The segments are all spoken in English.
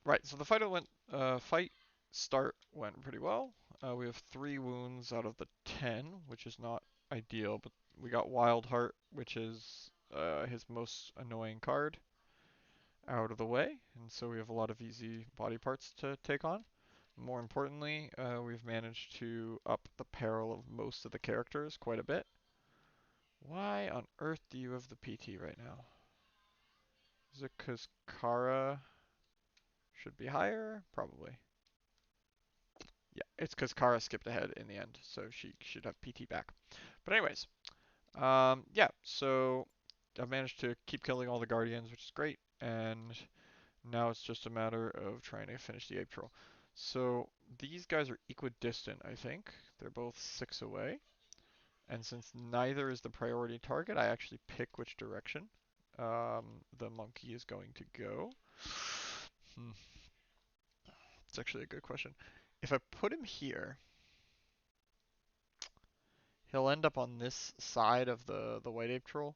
Right, so the fight start went pretty well. We have 3 wounds out of the 10, which is not ideal, but we got Wild Heart, which is his most annoying card, out of the way, and so we have a lot of easy body parts to take on. More importantly, we've managed to up the peril of most of the characters quite a bit. Why on earth do you have the PT right now? Is it because Kara should be higher? Probably. Yeah, it's because Kara skipped ahead in the end, so she should have PT back. But anyways, yeah, so I've managed to keep killing all the Guardians, which is great, and now it's just a matter of trying to finish the Ape Troll. So these guys are equidistant, I think. They're both 6 away, and since neither is the priority target, I actually pick which direction the monkey is going to go. Hmm, it's actually a good question. If I put him here, he'll end up on this side of the white ape troll,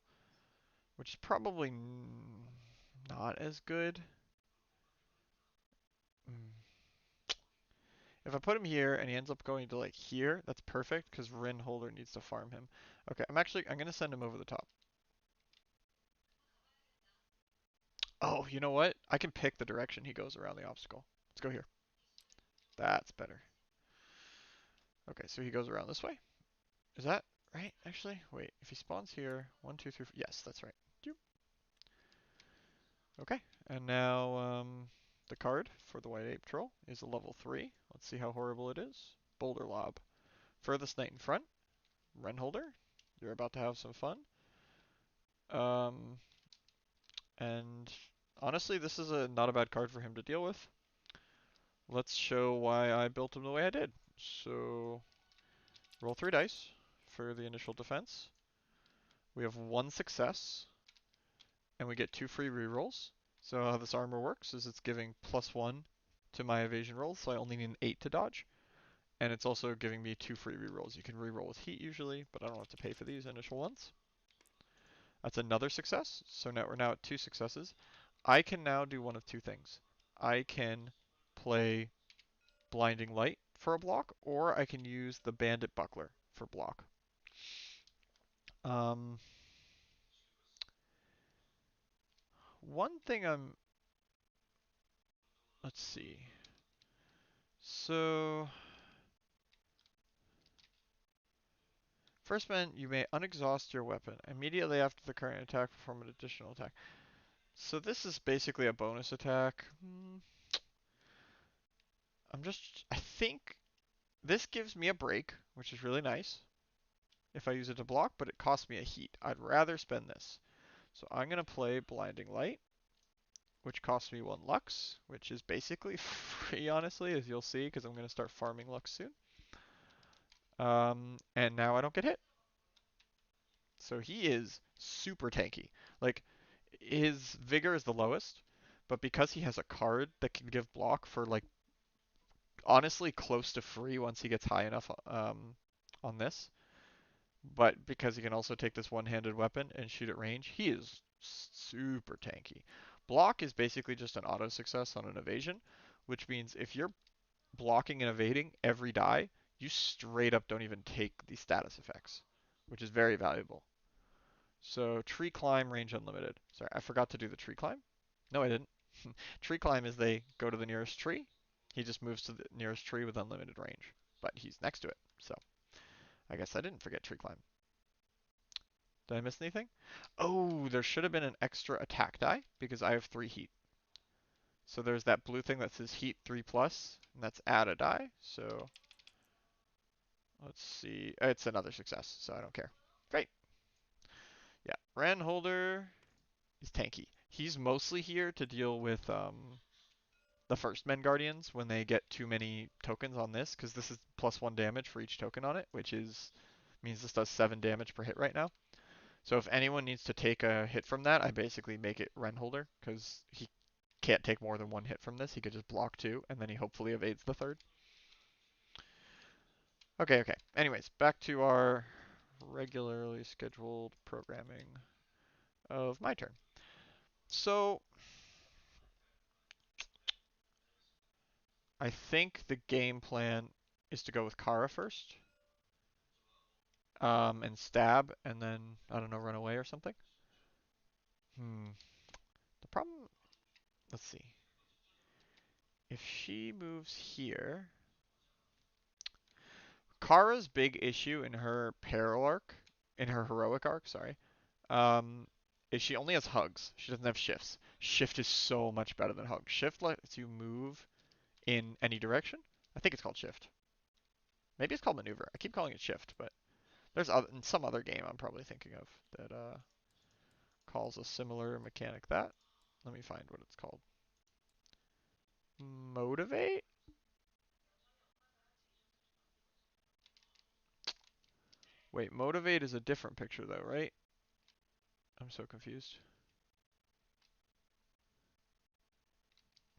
which is probably not as good. Mm. If I put him here and he ends up going to like here, that's perfect because Rin Holder needs to farm him. Okay, I'm gonna send him over the top. Oh, you know what? I can pick the direction he goes around the obstacle. Let's go here. That's better. Okay, so he goes around this way. Is that right? Actually, wait. If he spawns here, one, two, three, four. Yes, that's right. Okay, and now the card for the White Ape Troll is a level 3. Let's see how horrible it is. Boulder Lob. Furthest Knight in front, Renholder. You're about to have some fun. Um, and honestly, this is not a bad card for him to deal with. Let's show why I built him the way I did. So, roll 3 dice for the initial defense. We have 1 success, and we get 2 free rerolls. So how this armor works is it's giving +1 to my evasion rolls, so I only need an 8 to dodge. And it's also giving me 2 free rerolls. You can reroll with heat usually, but I don't have to pay for these initial ones. That's another success. So now we're at 2 successes. I can now do one of 2 things. I can play Blinding Light for a block, or I can use the Bandit Buckler for block. Um, one thing let's see. So, first man, you may unexhaust your weapon. Immediately after the current attack, perform an additional attack. So this is basically a bonus attack. I think this gives me a break, which is really nice if I use it to block, but it costs me a heat. I'd rather spend this. So I'm going to play Blinding Light, which costs me 1 Lux, which is basically free, honestly, as you'll see, because I'm going to start farming Lux soon. And now I don't get hit. So he is super tanky. Like, his Vigor is the lowest, but because he has a card that can give block for, like, honestly close to free once he gets high enough on this, but because he can also take this one-handed weapon and shoot at range, he is super tanky. Block is basically just an auto success on an evasion, which means if you're blocking and evading every die, you straight up don't even take the status effects, which is very valuable. So tree climb, range unlimited. Sorry, I forgot to do the tree climb. No, I didn't. Tree climb is they go to the nearest tree. He just moves to the nearest tree with unlimited range, but he's next to it. So I guess I didn't forget tree climb. Did I miss anything? Oh, there should have been an extra attack die because I have 3 heat. So there's that blue thing that says heat 3 plus, and that's add a die. So let's see. It's another success, so I don't care. Great. Yeah, Ran Holder is tanky. He's mostly here to deal with the first Men Guardians when they get too many tokens on this, because this is +1 damage for each token on it, which means this does 7 damage per hit right now. So if anyone needs to take a hit from that, I basically make it Renholder, because he can't take more than 1 hit from this. He could just block 2, and then he hopefully evades the third. Okay. Anyways, back to our regularly scheduled programming of my turn. So I think the game plan is to go with Kara first, and stab, and then I don't know, run away or something. Hmm. The problem. Let's see. If she moves here, Kara's big issue in her peril arc, in her heroic arc, sorry, um, is she only has hugs. She doesn't have shifts. Shift is so much better than hug. Shift lets you move in any direction. I think it's called shift. Maybe it's called maneuver. I keep calling it shift, but there's in some other game I'm probably thinking of that calls a similar mechanic. That. Let me find what it's called. Motivate? Wait, motivate is a different picture though, right? I'm so confused.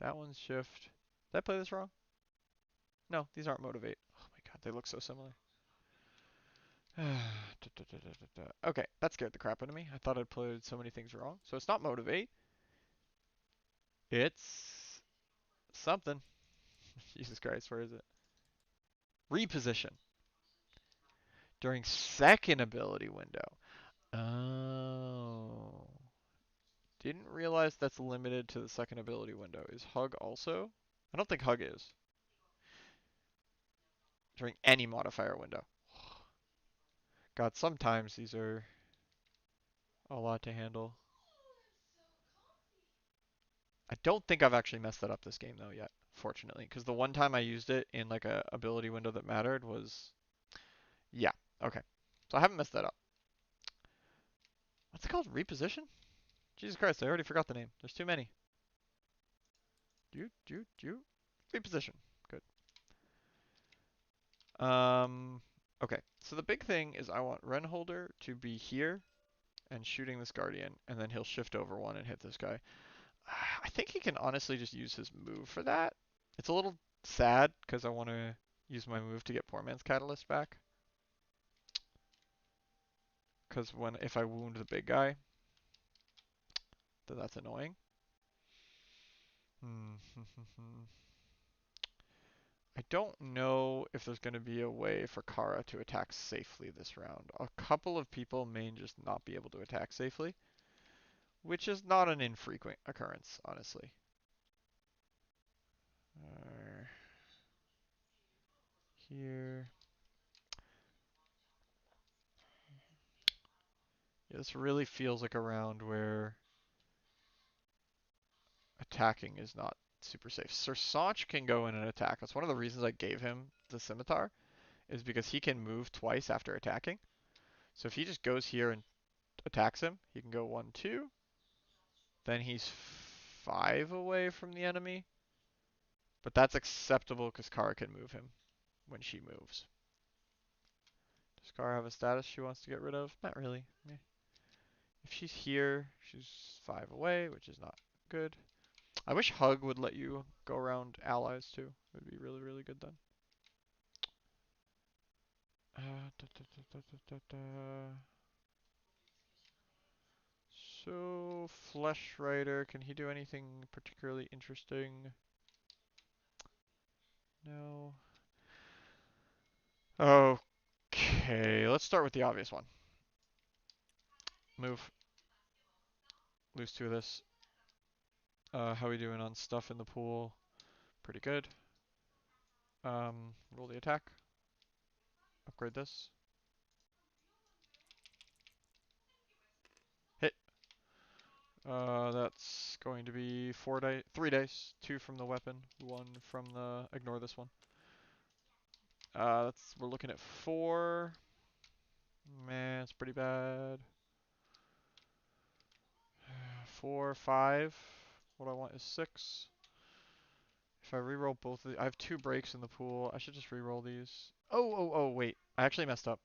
That one's shift. Did I play this wrong? No, these aren't motivate. Oh my god, they look so similar. Okay, that scared the crap out of me. I thought I'd played so many things wrong. So it's not motivate. It's something. Jesus Christ, where is it? Reposition. During second ability window. Oh. Didn't realize that's limited to the second ability window. Is hug also? I don't think hug is. During any modifier window. God, sometimes these are a lot to handle. I don't think I've actually messed that up this game though yet, fortunately, because the one time I used it in like a ability window that mattered was, yeah, okay. So I haven't messed that up. What's it called? Reposition? Jesus Christ, I already forgot the name. There's too many. Reposition. Good. Okay. So the big thing is I want Renholder to be here and shooting this Guardian, and then he'll shift over one and hit this guy. I think he can honestly just use his move for that. It's a little sad because I want to use my move to get Poor Man's Catalyst back. Because if I wound the big guy, then that's annoying. I don't know if there's going to be a way for Kara to attack safely this round. A couple of people may just not be able to attack safely, which is not an infrequent occurrence, honestly. Here. Yeah, this really feels like a round where attacking is not super safe. Sir Sanch can go in and attack. That's one of the reasons I gave him the scimitar, is because he can move twice after attacking. So if he just goes here and attacks him, he can go 1, 2. Then he's 5 away from the enemy. But that's acceptable because Kara can move him when she moves. Does Kara have a status she wants to get rid of? Not really. If she's here, she's 5 away, which is not good. I wish Hug would let you go around allies too. It would be really, really good then. So, Flesh Rider, can he do anything particularly interesting? No. Okay, let's start with the obvious one. Move. Lose 2 of this. How are we doing on stuff in the pool? Pretty good. Roll the attack. Upgrade this. Hit. That's going to be 3 dice. 2 from the weapon, 1 from the. Ignore this one. We're looking at 4. Man, it's pretty bad. 4, 5. What I want is 6. If I reroll both of I have 2 breaks in the pool. I should just reroll these. Oh, wait. I actually messed up.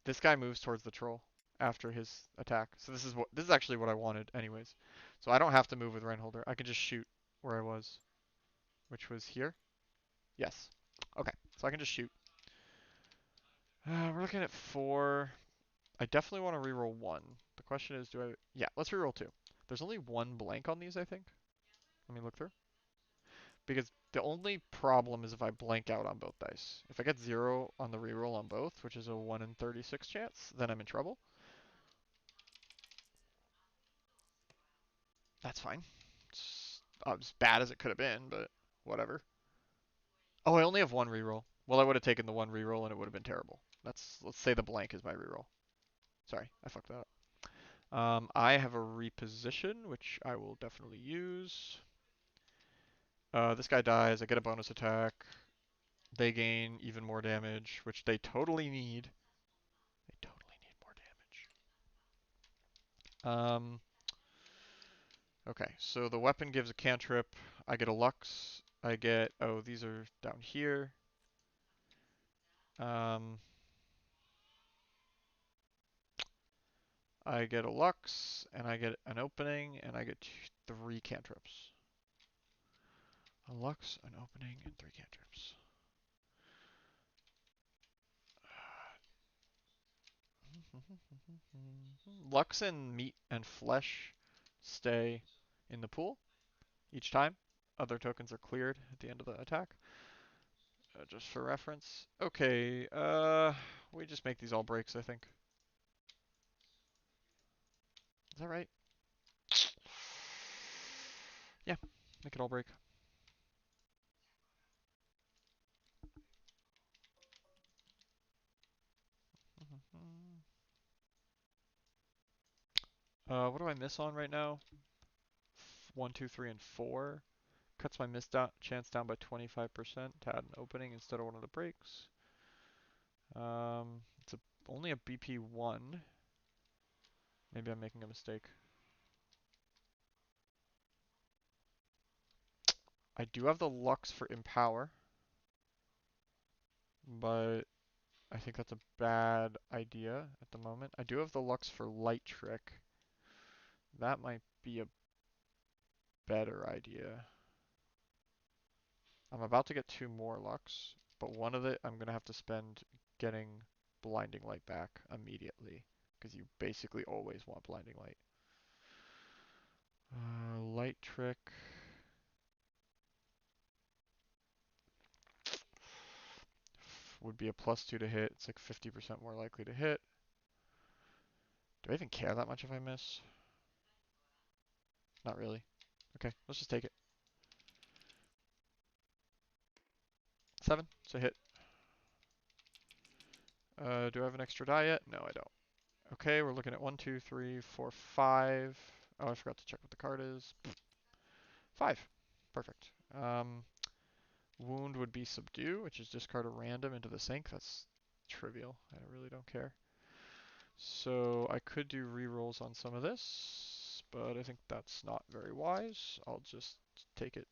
This guy moves towards the troll after his attack. So this is actually what I wanted anyways. So I don't have to move with Reinholder. I can just shoot where I was, which was here. Yes. Okay. So I can just shoot. We're looking at 4. I definitely want to reroll 1. The question is, yeah, let's reroll 2. There's only 1 blank on these, I think. Let me look through. Because the only problem is if I blank out on both dice. If I get 0 on the reroll on both, which is a 1 in 36 chance, then I'm in trouble. That's fine. It's as bad as it could have been, but whatever. Oh, I only have one reroll. Well, I would have taken the one reroll and it would have been terrible. Let's say the blank is my reroll. Sorry, I fucked that up. I have a reposition, which I will definitely use. This guy dies. I get a bonus attack. They gain even more damage, which they totally need. They totally need more damage. Okay, so the weapon gives a cantrip. I get a Lux. I get, oh, these are down here. Um, I get a Lux, and I get an opening, and I get 3 cantrips. A Lux, an opening, and 3 cantrips. Lux and meat and flesh stay in the pool each time. Other tokens are cleared at the end of the attack. Just for reference. Okay, we just make these all breaks, I think. Is that right? Yeah, make it all break. What do I miss on right now? 1, 2, 3, and 4. Cuts my chance down by 25% to add an opening instead of one of the breaks. It's only a BP 1. Maybe I'm making a mistake. I do have the Lux for Empower, but I think that's a bad idea at the moment. I do have the Lux for Light Trick. That might be a better idea. I'm about to get 2 more Lux, but one of it I'm going to have to spend getting Blinding Light back immediately, because you basically always want Blinding Light. Light Trick. Would be a +2 to hit. It's like 50% more likely to hit. Do I even care that much if I miss? Not really. Okay, let's just take it. 7, so hit. Do I have an extra die yet? No, I don't. Okay, we're looking at 1, 2, 3, 4, 5. Oh, I forgot to check what the card is. 5. Perfect. Wound would be subdue, which is discard a random into the sink. That's trivial. I really don't care. So I could do rerolls on some of this, but I think that's not very wise. I'll just take it.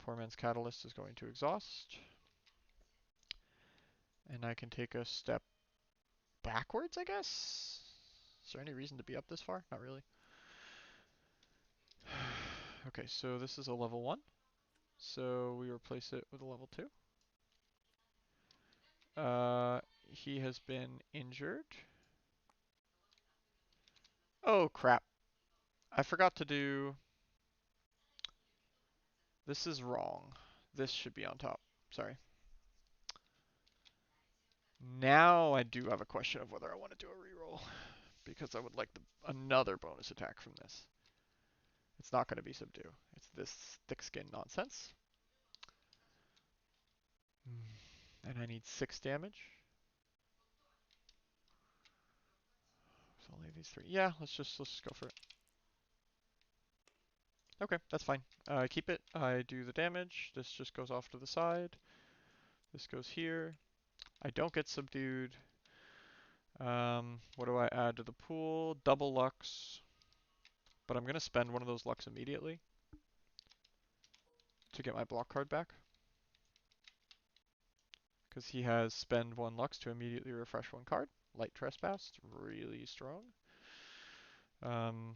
Poor man's catalyst is going to exhaust. And I can take a step backwards, I guess? Is there any reason to be up this far? Not really. Okay, so this is a level 1. So we replace it with a level 2. He has been injured. Oh, crap. I forgot to do... This is wrong. This should be on top. Sorry. Now I do have a question of whether I want to do a reroll, because I would like another bonus attack from this. It's not going to be subdue. It's this thick skin nonsense. And I need 6 damage. So only these 3. Yeah, let's just go for it. Okay, that's fine. I keep it. I do the damage. This just goes off to the side. This goes here. I don't get subdued. What do I add to the pool? Double Lux. But I'm going to spend one of those Lux immediately to get my block card back. Because he has spend 1 Lux to immediately refresh 1 card. Light Trespass, really strong. The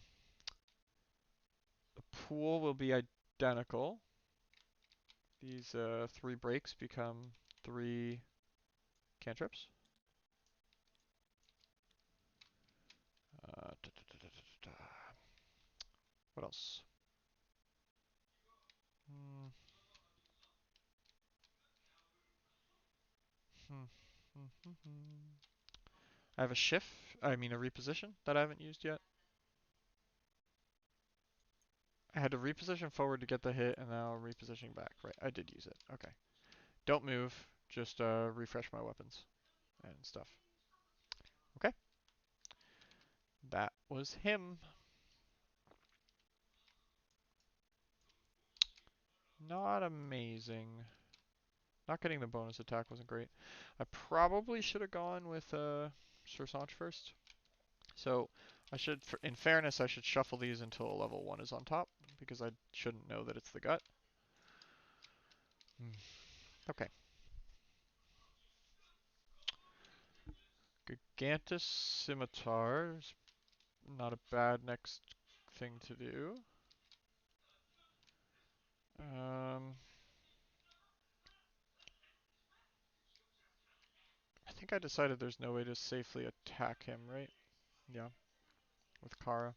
pool will be identical. These 3 breaks become 3 cantrips. What else? Hmm. Hmm. Hmm. Hmm. Hmm. I have a a reposition that I haven't used yet. I had to reposition forward to get the hit, and now repositioning back. Right, I did use it. Okay. Don't move. Just refresh my weapons and stuff. Okay. That was him. Not amazing. Not getting the bonus attack wasn't great. I probably should have gone with Sir Sanch first. So I should, in fairness, I should shuffle these until level 1 is on top, because I shouldn't know that it's the gut. Okay. Gigantus Scimitar is not a bad next thing to do. Um, I think I decided there's no way to safely attack him, right? Yeah, with Kara.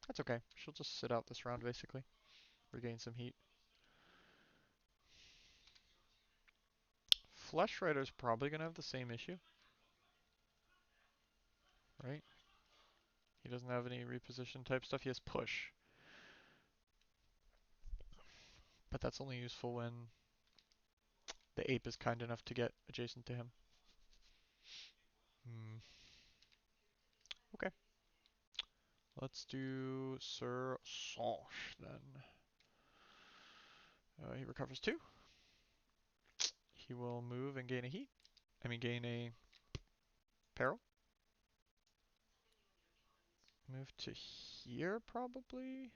That's okay. She'll just sit out this round, basically. Regain some heat. Flesh Rider's probably going to have the same issue, right? He doesn't have any reposition type stuff. He has push. But that's only useful when the ape is kind enough to get adjacent to him. Hmm. Okay. Let's do Sir Sanche then. He recovers 2. He will move and gain a heat. Gain a peril. Move to here, probably?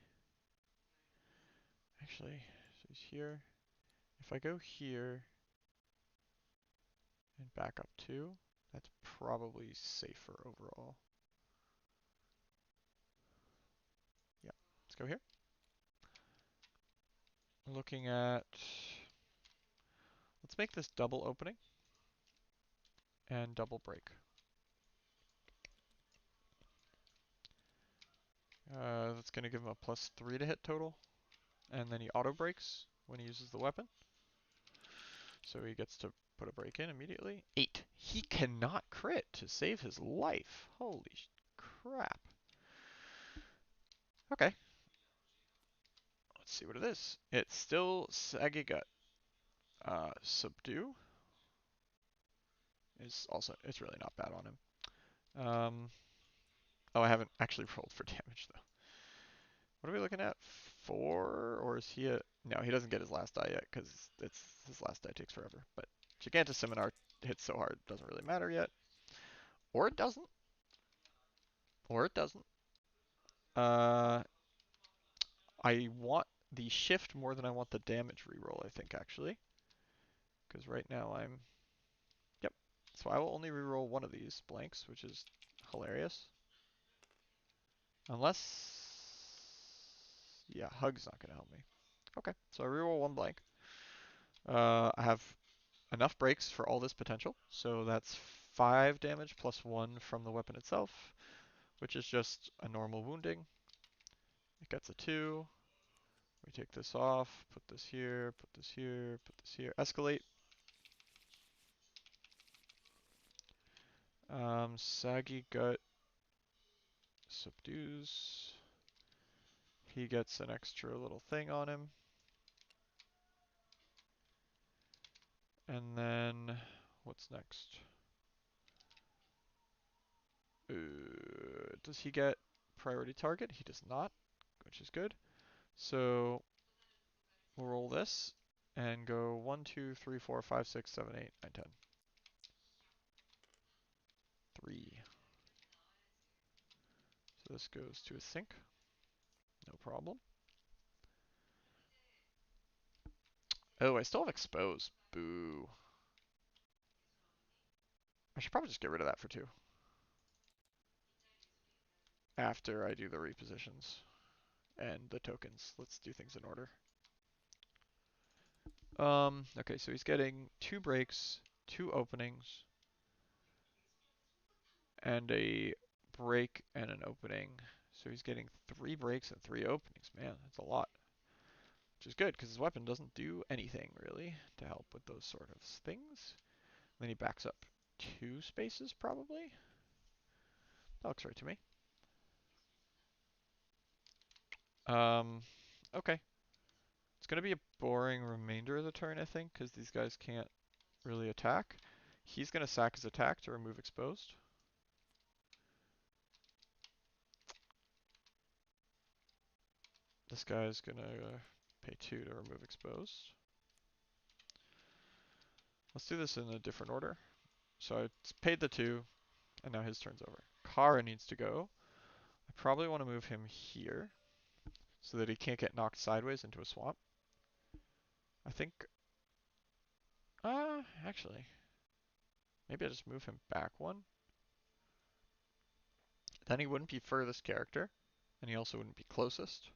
Actually, so he's here. If I go here and back up 2, that's probably safer overall. Yeah, let's go here. Looking at... Let's make this double opening and double break. That's going to give him a +3 to hit total. And then he auto breaks when he uses the weapon. So he gets to put a break in immediately. 8. He cannot crit to save his life. Holy crap. Okay. Let's see what it is. It's still Saggy Gut. Subdue is also, it's really not bad on him. Oh, I haven't actually rolled for damage though. What are we looking at? 4? Or is he a... No, he doesn't get his last die yet because his last die takes forever. But Gigantus Seminar hits so hard, it doesn't really matter yet. Or it doesn't. Or it doesn't. Uh, I want the shift more than I want the damage reroll, I think, actually. Because right now I'm... Yep. So I will only reroll one of these blanks, which is hilarious. Unless... Yeah, Hug's not going to help me. Okay, so I reroll one blank. I have enough breaks for all this potential, so that's 5 damage plus 1 from the weapon itself, which is just a normal wounding. It gets a 2. We take this off, put this here, put this here, put this here. Escalate. Saggy Gut subdues. He gets an extra little thing on him. And then, what's next? Does he get priority target? He does not, which is good. So we'll roll this and go 1, 2, 3, 4, 5, 6, 7, 8, 9, 10. 3. So this goes to a sink. No problem. Oh, I still have expose. Boo. I should probably just get rid of that for 2. After I do the repositions and the tokens. Let's do things in order. Okay, so he's getting 2 breaks, 2 openings, and a break and an opening. So he's getting 3 breaks and 3 openings. Man, that's a lot. which is good because his weapon doesn't do anything really to help with those sort of things. Then he backs up 2 spaces probably. That looks right to me. Okay. It's going to be a boring remainder of the turn, I think, because these guys can't really attack. He's going to sack his attack to remove exposed. This guy's going to pay 2 to remove exposed. Let's do this in a different order. So I paid the 2, and now his turn's over. Kara needs to go. I probably want to move him here so that he can't get knocked sideways into a swamp. I think, actually, maybe I just move him back 1. Then he wouldn't be furthest character, and he also wouldn't be closest.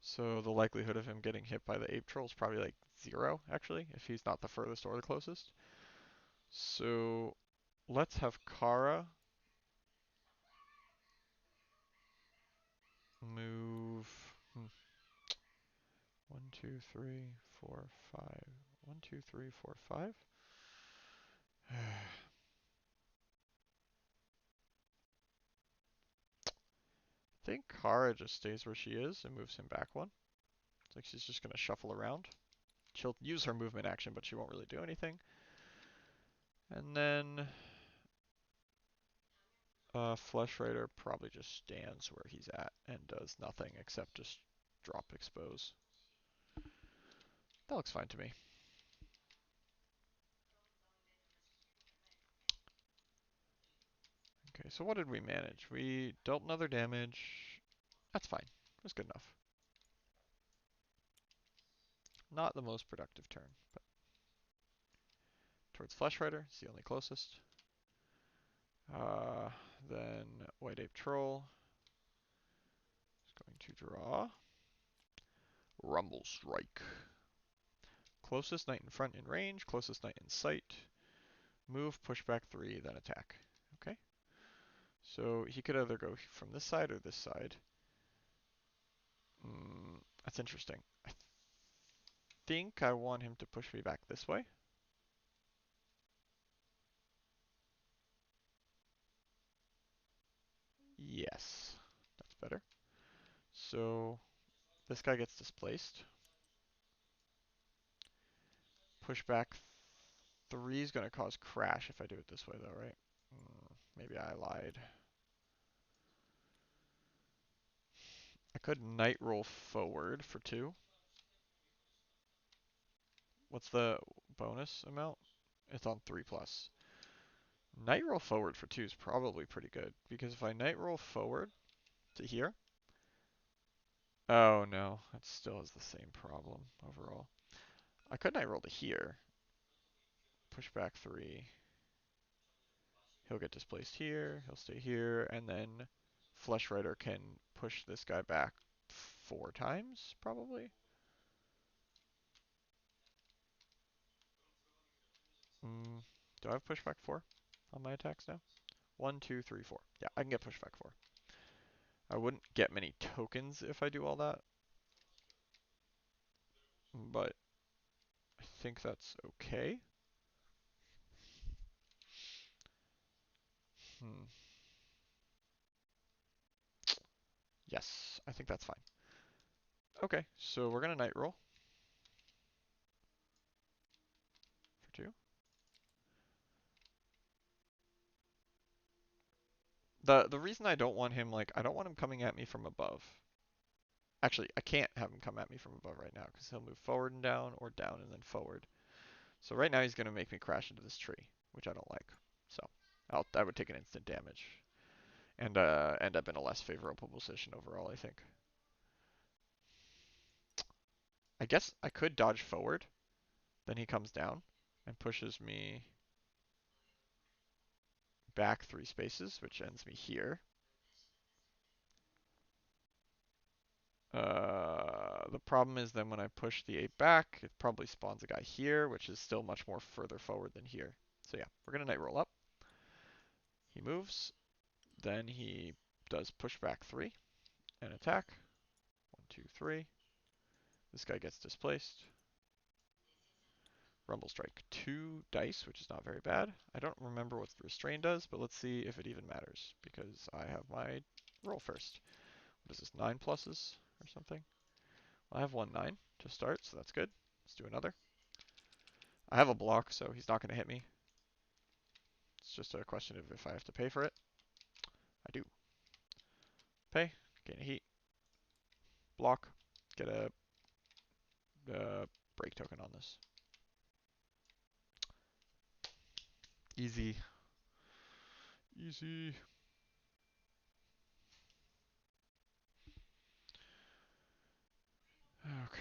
So the likelihood of him getting hit by the Ape Troll is probably like 0, actually, if he's not the furthest or the closest. So let's have Kara move 1, 2, 3, 4, 5. 1, 2, 3, 4, 5. I think Kara just stays where she is and moves him back 1. It's like she's just going to shuffle around. She'll use her movement action, but she won't really do anything. And then Flesh Rider probably just stands where he's at and does nothing except just drop expose. That looks fine to me. Okay, so what did we manage? We dealt another damage. That's fine. It was good enough. Not the most productive turn, but towards Flesh Rider, it's the only closest. Then White Ape Troll is going to draw Rumble Strike. Closest knight in front in range, closest knight in sight. Move, push back 3, then attack. Okay. So he could either go from this side or this side. That's interesting. I think I want him to push me back this way. Yes, that's better. So this guy gets displaced. Push back 3 is going to cause crash if I do it this way though, right? Maybe I lied. I could knight roll forward for 2. What's the bonus amount? It's on 3 plus. Knight roll forward for 2 is probably pretty good, because if I knight roll forward to here, oh no, it still has the same problem overall. I could knight roll to here, push back 3. He'll get displaced here, he'll stay here, and then Flesh Rider can push this guy back 4 times, probably. Do I have pushback 4 on my attacks now? 1, 2, 3, 4. Yeah, I can get pushback 4. I wouldn't get many tokens if I do all that, but I think that's okay. Yes, I think that's fine. Okay, so we're gonna knight roll for 2. The reason I don't want him, like, I don't want him coming at me from above. Actually, I can't have him come at me from above right now because he'll move forward and down or down and then forward. So right now he's gonna make me crash into this tree, which I don't like. So I would take an instant damage and end up in a less favorable position overall, I think. I guess I could dodge forward, then he comes down and pushes me back 3 spaces, which ends me here. The problem is then when I push the ape back, it probably spawns a guy here, which is still much more further forward than here. So yeah, we're gonna knight roll up. He moves, then he does push back 3 and attack. 1, 2, 3. This guy gets displaced. Rumble Strike. 2 dice, which is not very bad. I don't remember what the restrain does, but let's see if it even matters, because I have my roll first. What is this, 9 pluses or something? Well, I have 1 9 to start, so that's good. Let's do another. I have a block, so he's not going to hit me. It's just a question of if I have to pay for it. I do. Pay, gain a heat, block, get a break token on this. Easy. Easy. Okay.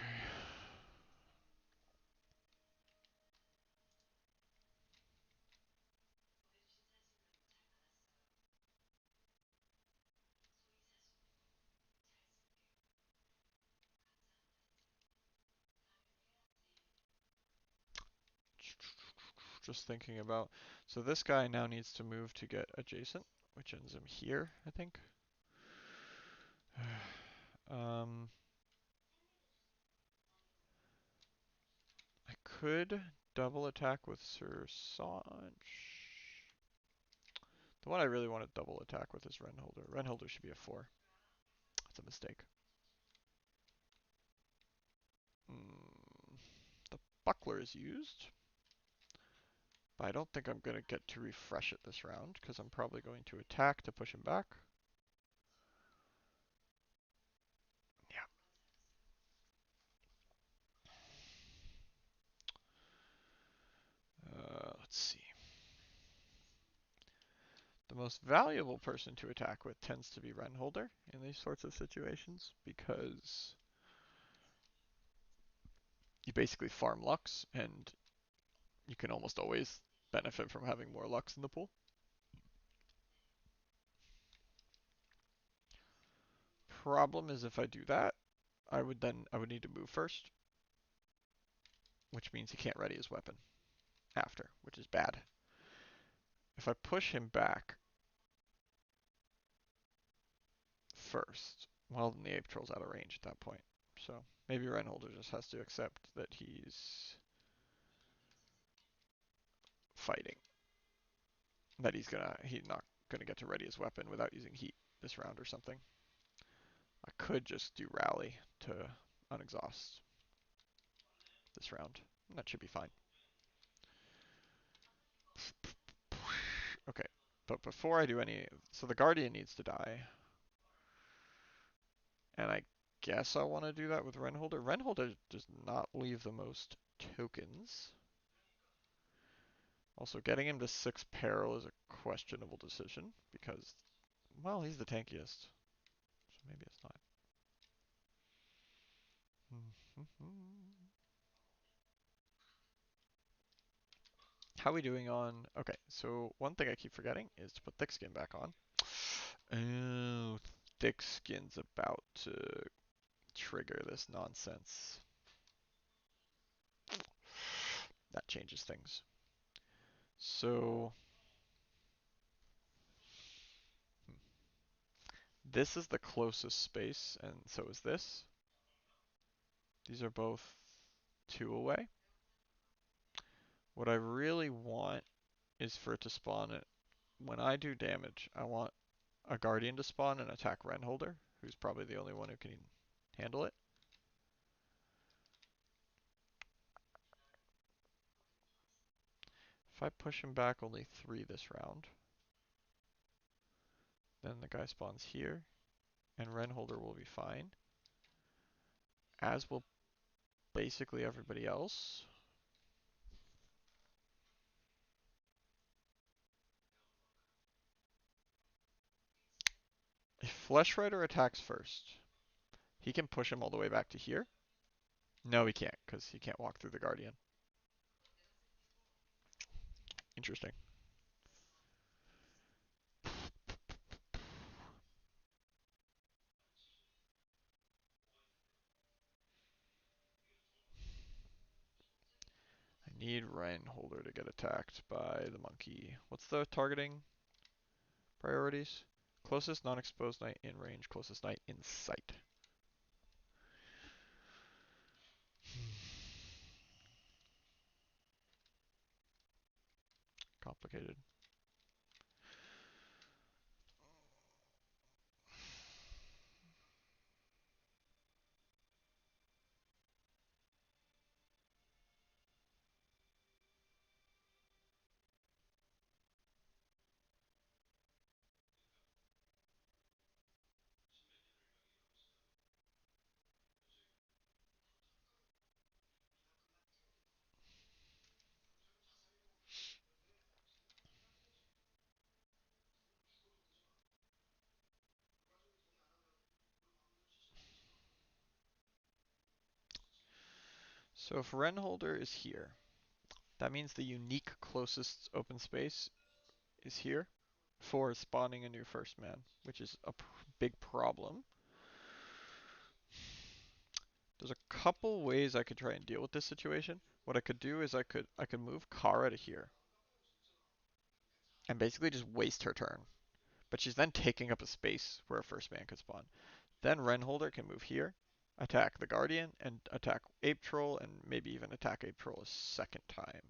Just thinking about. So this guy now needs to move to get adjacent, which ends him here, I think. um, I could double attack with Sir Sanch. The one I really want to double attack with is Renholder. Renholder should be a 4. That's a mistake. The buckler is used. But I don't think I'm going to get to refresh it this round, because I'm probably going to attack to push him back. Yeah. Let's see. The most valuable person to attack with tends to be Renholder in these sorts of situations, because you basically farm Lux, and you can almost always benefit from having more Lux in the pool. Problem is, if I do that, I would need to move first, which means he can't ready his weapon after, which is bad. If I push him back first, well, then the Ape Troll's out of range at that point. So maybe Renholder just has to accept that he's fighting. That he's not gonna get to ready his weapon without using heat this round or something. I could just do rally to unexhaust this round. And that should be fine. Okay, but before I do any, so the Guardian needs to die. And I guess I want to do that with Renholder. Renholder does not leave the most tokens. Also, getting him to 6 peril is a questionable decision because, well, he's the tankiest. So maybe it's not. How are we doing on... Okay, so one thing I keep forgetting is to put Thick Skin back on. Oh, Thick Skin's about to trigger this nonsense. That changes things. So... This is the closest space, and so is this. These are both 2 away. What I really want is for it to spawn it. When I do damage, I want a Guardian to spawn and attack Renholder, who's probably the only one who can handle it. If I push him back only 3 this round, then the guy spawns here, and Renholder will be fine, as will basically everybody else. If Flesh Rider attacks first, he can push him all the way back to here. No, he can't, because he can't walk through the Guardian. Interesting. I need Renholder to get attacked by the monkey. What's the targeting priorities? Closest non-exposed knight in range, closest knight in sight. complicated. So if Renholder is here, that means the unique closest open space is here for spawning a new first man, which is a big problem. There's a couple ways I could try and deal with this situation. What I could do is I could move Kara to here and basically just waste her turn. But she's then taking up a space where a first man could spawn. Then Renholder can move here, attack the Guardian, and attack Ape Troll, and maybe even attack Ape Troll a second time.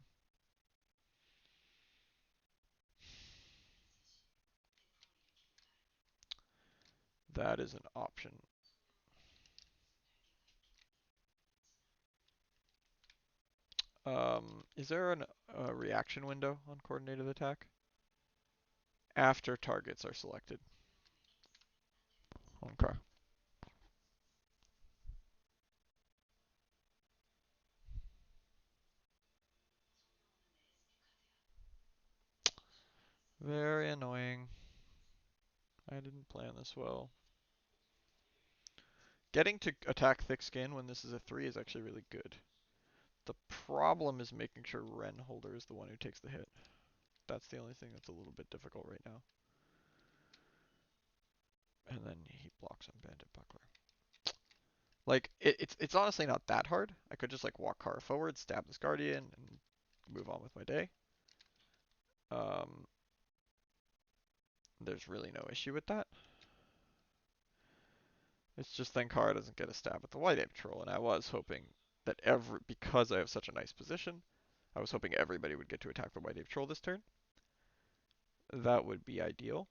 That is an option. Is there a reaction window on coordinated attack? After targets are selected. Okay. Very annoying. I didn't plan this well. Getting to attack thick skin when this is a 3 is actually really good. The problem is making sure Renholder is the one who takes the hit. That's the only thing that's a little bit difficult right now. And then he blocks on Bandit Buckler. Like, it's honestly not that hard. I could just like walk Kara forward, stab this Guardian, and move on with my day. Um, there's really no issue with that. It's just then Kara doesn't get a stab at the White Ape Troll, and I was hoping that because I have such a nice position, I was hoping everybody would get to attack the White Ape Troll this turn. That would be ideal.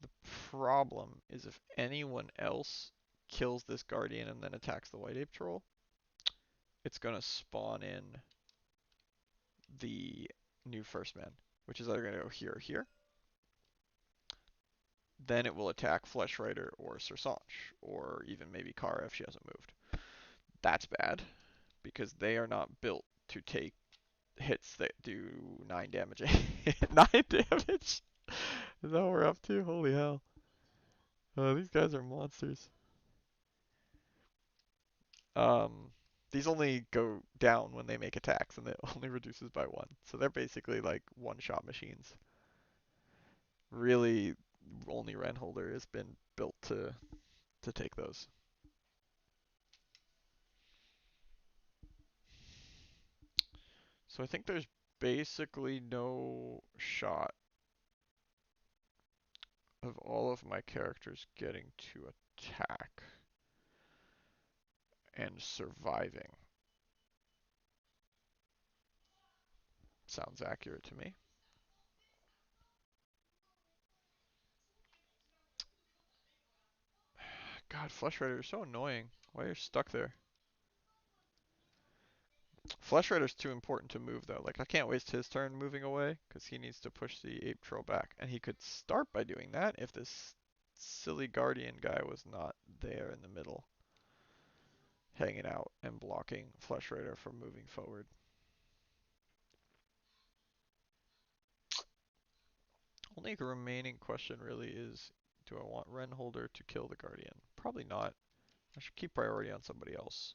The problem is if anyone else kills this Guardian and then attacks the White Ape Troll, it's going to spawn in the new first man, which is either going to go here or here. Then it will attack Flesh Rider or Sersanche, or even maybe Kara if she hasn't moved. That's bad, because they are not built to take hits that do 9 damage. 9 damage? Is that what we're up to? Holy hell. These guys are monsters. Um, these only go down when they make attacks, and it only reduces by 1. So they're basically like one-shot machines. Really, only Renholder has been built to take those. So I think there's basically no shot of all of my characters getting to attack and surviving. Sounds accurate to me. God, Flesh Rider is so annoying. Why are you stuck there? Flesh Rider's too important to move though. Like I can't waste his turn moving away because he needs to push the Ape Troll back, and he could start by doing that if this silly Guardian guy was not there in the middle, hanging out and blocking Flesh Rider from moving forward. Only the remaining question really is, do I want Renholder to kill the Guardian? Probably not. I should keep priority on somebody else.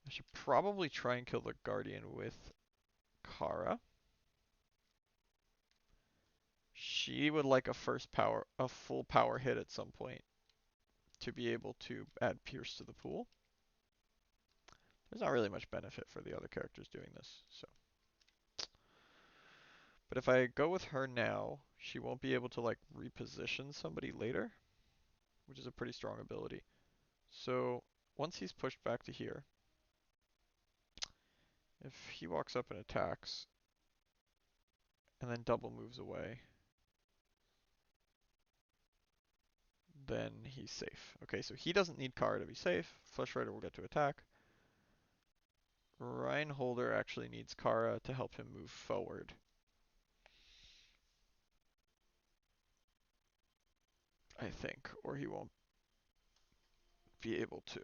I should probably try and kill the Guardian with Kara. She would like a full power hit at some point to be able to add Pierce to the pool. There's not really much benefit for the other characters doing this, so. But if I go with her now, she won't be able to like reposition somebody later, which is a pretty strong ability. So once he's pushed back to here, if he walks up and attacks, and then double moves away, then he's safe. Okay, so he doesn't need Kara to be safe. Flesh Rider will get to attack. Reinholder actually needs Kara to help him move forward. I think, or he won't be able to.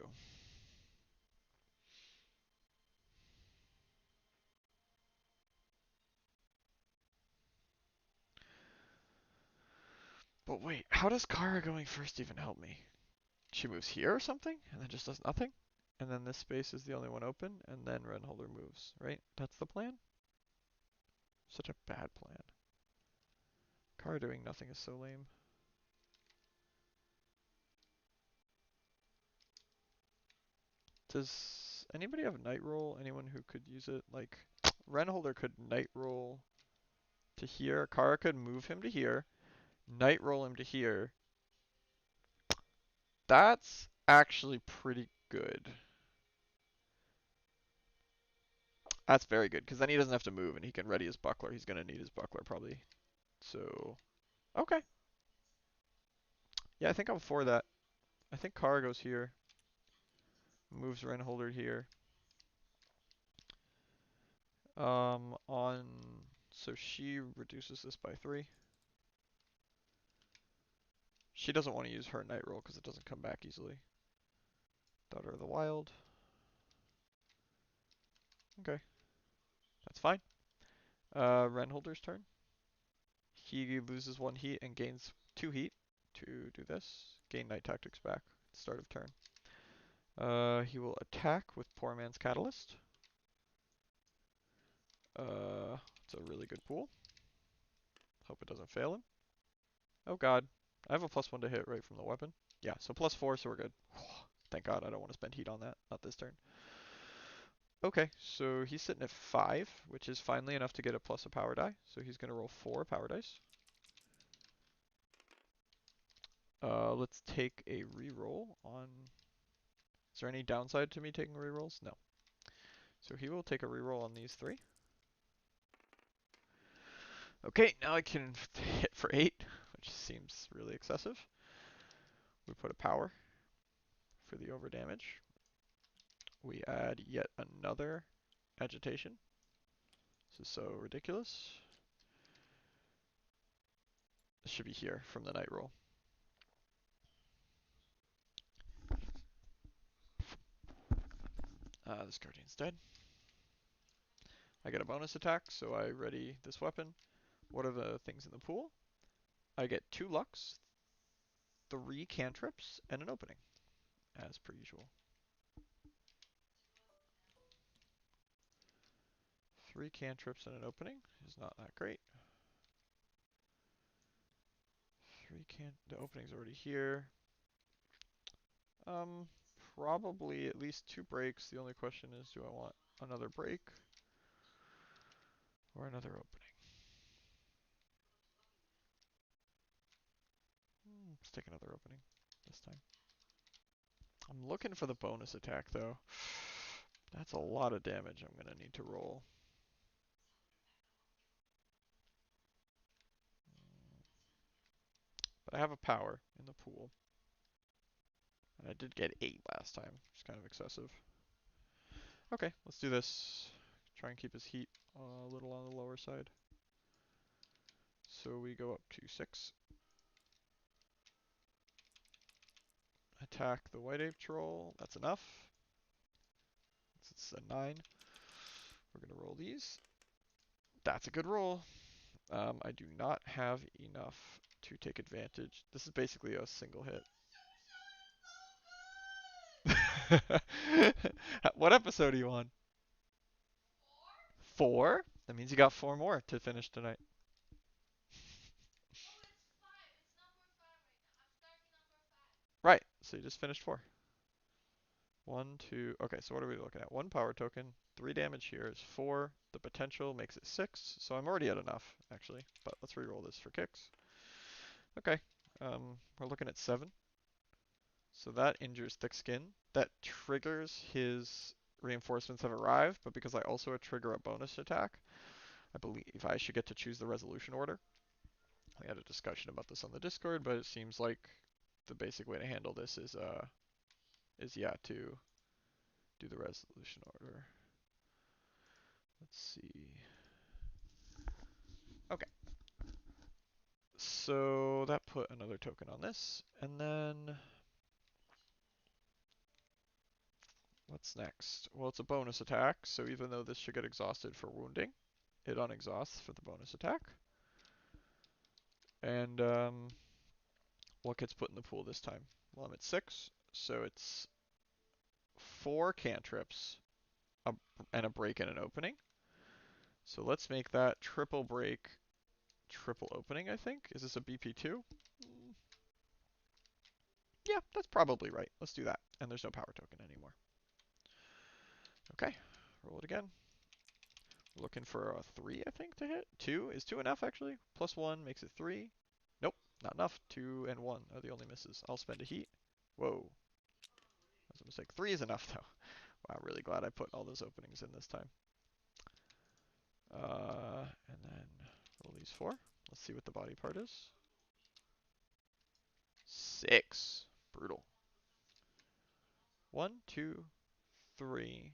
But wait, how does Kara going first even help me? She moves here or something, and then just does nothing? And then this space is the only one open, and then Reinholder moves, right? That's the plan? Such a bad plan. Kara doing nothing is so lame. Does anybody have Night Roll? Anyone who could use it? Like, Reinholder could Night Roll to here. Kara could move him to here. Night Roll him to here. That's actually pretty good. That's very good, because then he doesn't have to move, and he can ready his buckler. He's going to need his buckler, probably. So, okay. Yeah, I think I'm for that. I think Kara goes here. Moves Reinholder here. So she reduces this by 3. She doesn't want to use her Night Roll because it doesn't come back easily. Daughter of the Wild. Okay, that's fine. Reinholder's turn. He loses 1 heat and gains 2 heat to do this. Gain Night Tactics back at the start of turn. He will attack with Poor Man's Catalyst. It's a really good pool. Hope it doesn't fail him. Oh god. I have a +1 to hit right from the weapon. Yeah, so +4, so we're good. Thank god, I don't want to spend heat on that. Not this turn. Okay, so he's sitting at 5, which is finally enough to get a plus a power die. So he's going to roll 4 power dice. Let's take a reroll on... Is there any downside to me taking rerolls? No. So he will take a reroll on these 3. Okay, now I can hit for 8, which seems really excessive. We put a power for the overdamage. We add yet another agitation. This is so ridiculous. This should be here from the night roll. This Guardian's dead. I get a bonus attack, so I ready this weapon. What are the things in the pool? I get 2 lucks, 3 cantrips, and an opening, as per usual. 3 cantrips and an opening is not that great. The opening's already here. Probably at least 2 breaks. The only question is, do I want another break or another opening? Let's take another opening this time. I'm looking for the bonus attack though. That's a lot of damage I'm gonna need to roll. But I have a power in the pool. And I did get 8 last time, which is kind of excessive. Okay, let's do this. Try and keep his heat a little on the lower side. So we go up to 6. Attack the White Ape Troll. That's enough. It's a 9. We're going to roll these. That's a good roll. I do not have enough to take advantage. This is basically a single hit. What episode are you on? 4? That means you got 4 more to finish tonight. Right, so you just finished 4. 1, 2, okay, so what are we looking at? 1 power token, 3 damage here is 4. The potential makes it 6, so I'm already at enough, actually. But let's reroll this for kicks. Okay, we're looking at 7. So that injures Thick Skin. That triggers his reinforcements have arrived, but because I also trigger a bonus attack, I believe I should get to choose the resolution order. We had a discussion about this on the Discord, but it seems like the basic way to handle this is yeah to do the resolution order. Let's see. Okay. So that put another token on this, and then what's next? Well, it's a bonus attack, so even though this should get exhausted for wounding, it unexhausts for the bonus attack. And what gets put in the pool this time? Well, I'm at 6, so it's 4 cantrips and a break and an opening. So let's make that triple break, triple opening, I think. Is this a BP2? Yeah, that's probably right. Let's do that. And there's no power token anymore. Okay, roll it again. We're looking for a 3, I think, to hit. 2? Is 2 enough, actually? Plus 1 makes it 3. Nope, not enough. 2 and 1 are the only misses. I'll spend a heat. Whoa. That's a mistake. 3 is enough, though. Wow, really glad I put all those openings in this time. And then roll these 4. Let's see what the body part is. 6. Brutal. 1, 2, 3,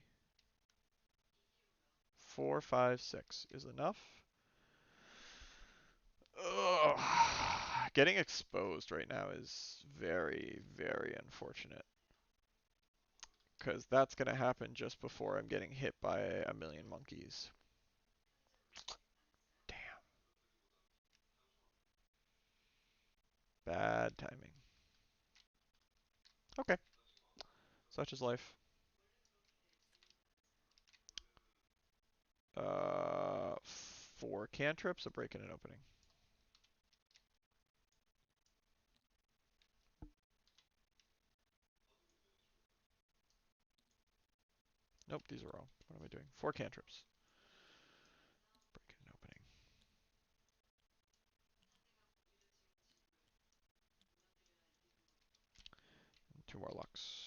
4, 5, 6 is enough. Ugh. Getting exposed right now is very, very unfortunate. Because that's going to happen just before I'm getting hit by a million monkeys. Damn. Bad timing. Okay. Such is life. 4 cantrips, a break and an opening. Nope, these are wrong. What am I doing? 4 cantrips. Break and an opening. And 2 more lucks.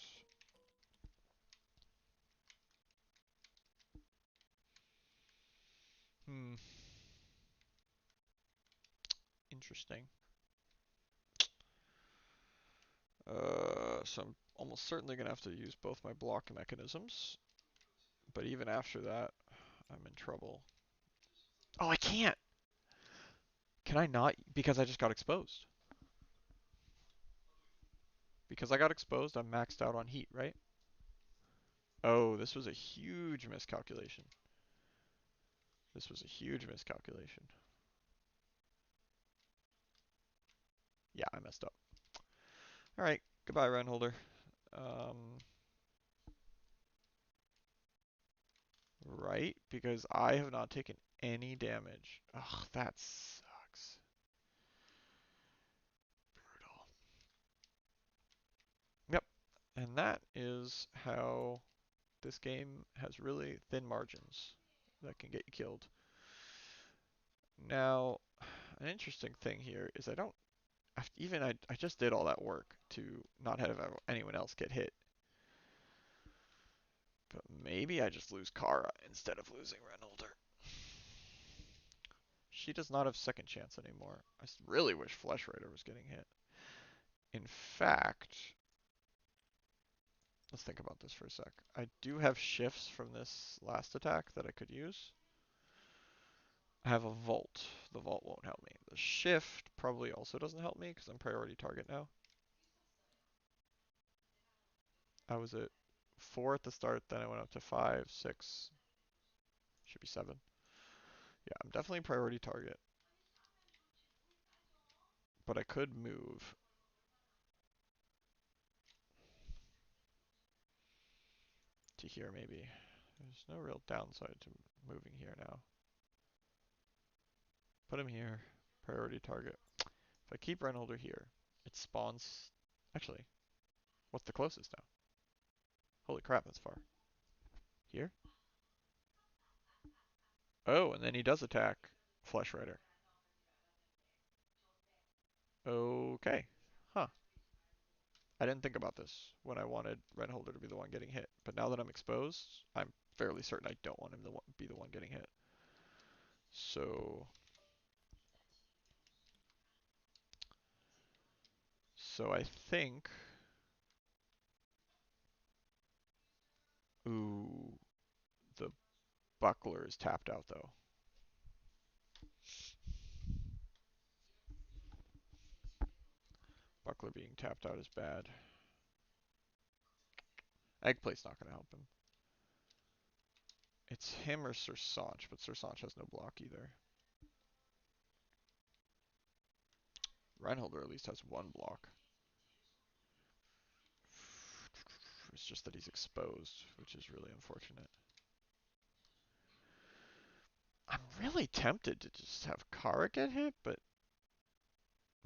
Interesting. So I'm almost certainly going to have to use both my block mechanisms. But even after that, I'm in trouble. Oh, I can't! Can I not? Because I just got exposed. Because I got exposed, I'm maxed out on heat, right? Oh, this was a huge miscalculation. This was a huge miscalculation. Yeah, I messed up. Alright, goodbye, Renholder. Right, because I have not taken any damage. Ugh, that sucks. Brutal. Yep, and that is how this game has really thin margins that can get you killed. Now, an interesting thing here is I don't, I just did all that work to not have anyone else get hit. But maybe I just lose Kara instead of losing Renholder. She does not have second chance anymore. I really wish Flesh Rider was getting hit. In fact, let's think about this for a sec. I do have shifts from this last attack that I could use. I have a Vault. The Vault won't help me. The Shift probably also doesn't help me because I'm priority target now. I was at 4 at the start, then I went up to 5, 6, should be 7. Yeah, I'm definitely priority target. But I could move. To here maybe. There's no real downside to moving here now. Put him here. Priority target. If I keep Renholder here, it spawns... Actually, what's the closest now? Holy crap, that's far. Here? Oh, and then he does attack Flesh Rider. Okay. Huh. I didn't think about this when I wanted Renholder to be the one getting hit. But now that I'm exposed, I'm fairly certain I don't want him to be the one getting hit. So, I think, ooh, the buckler is tapped out though. Buckler being tapped out is bad. Egg plate's not going to help him. It's him or Sir Sanch, but Sir Sanch has no block either. Reinholder at least has one block. It's just that he's exposed, which is really unfortunate. I'm really tempted to just have Kara get hit, but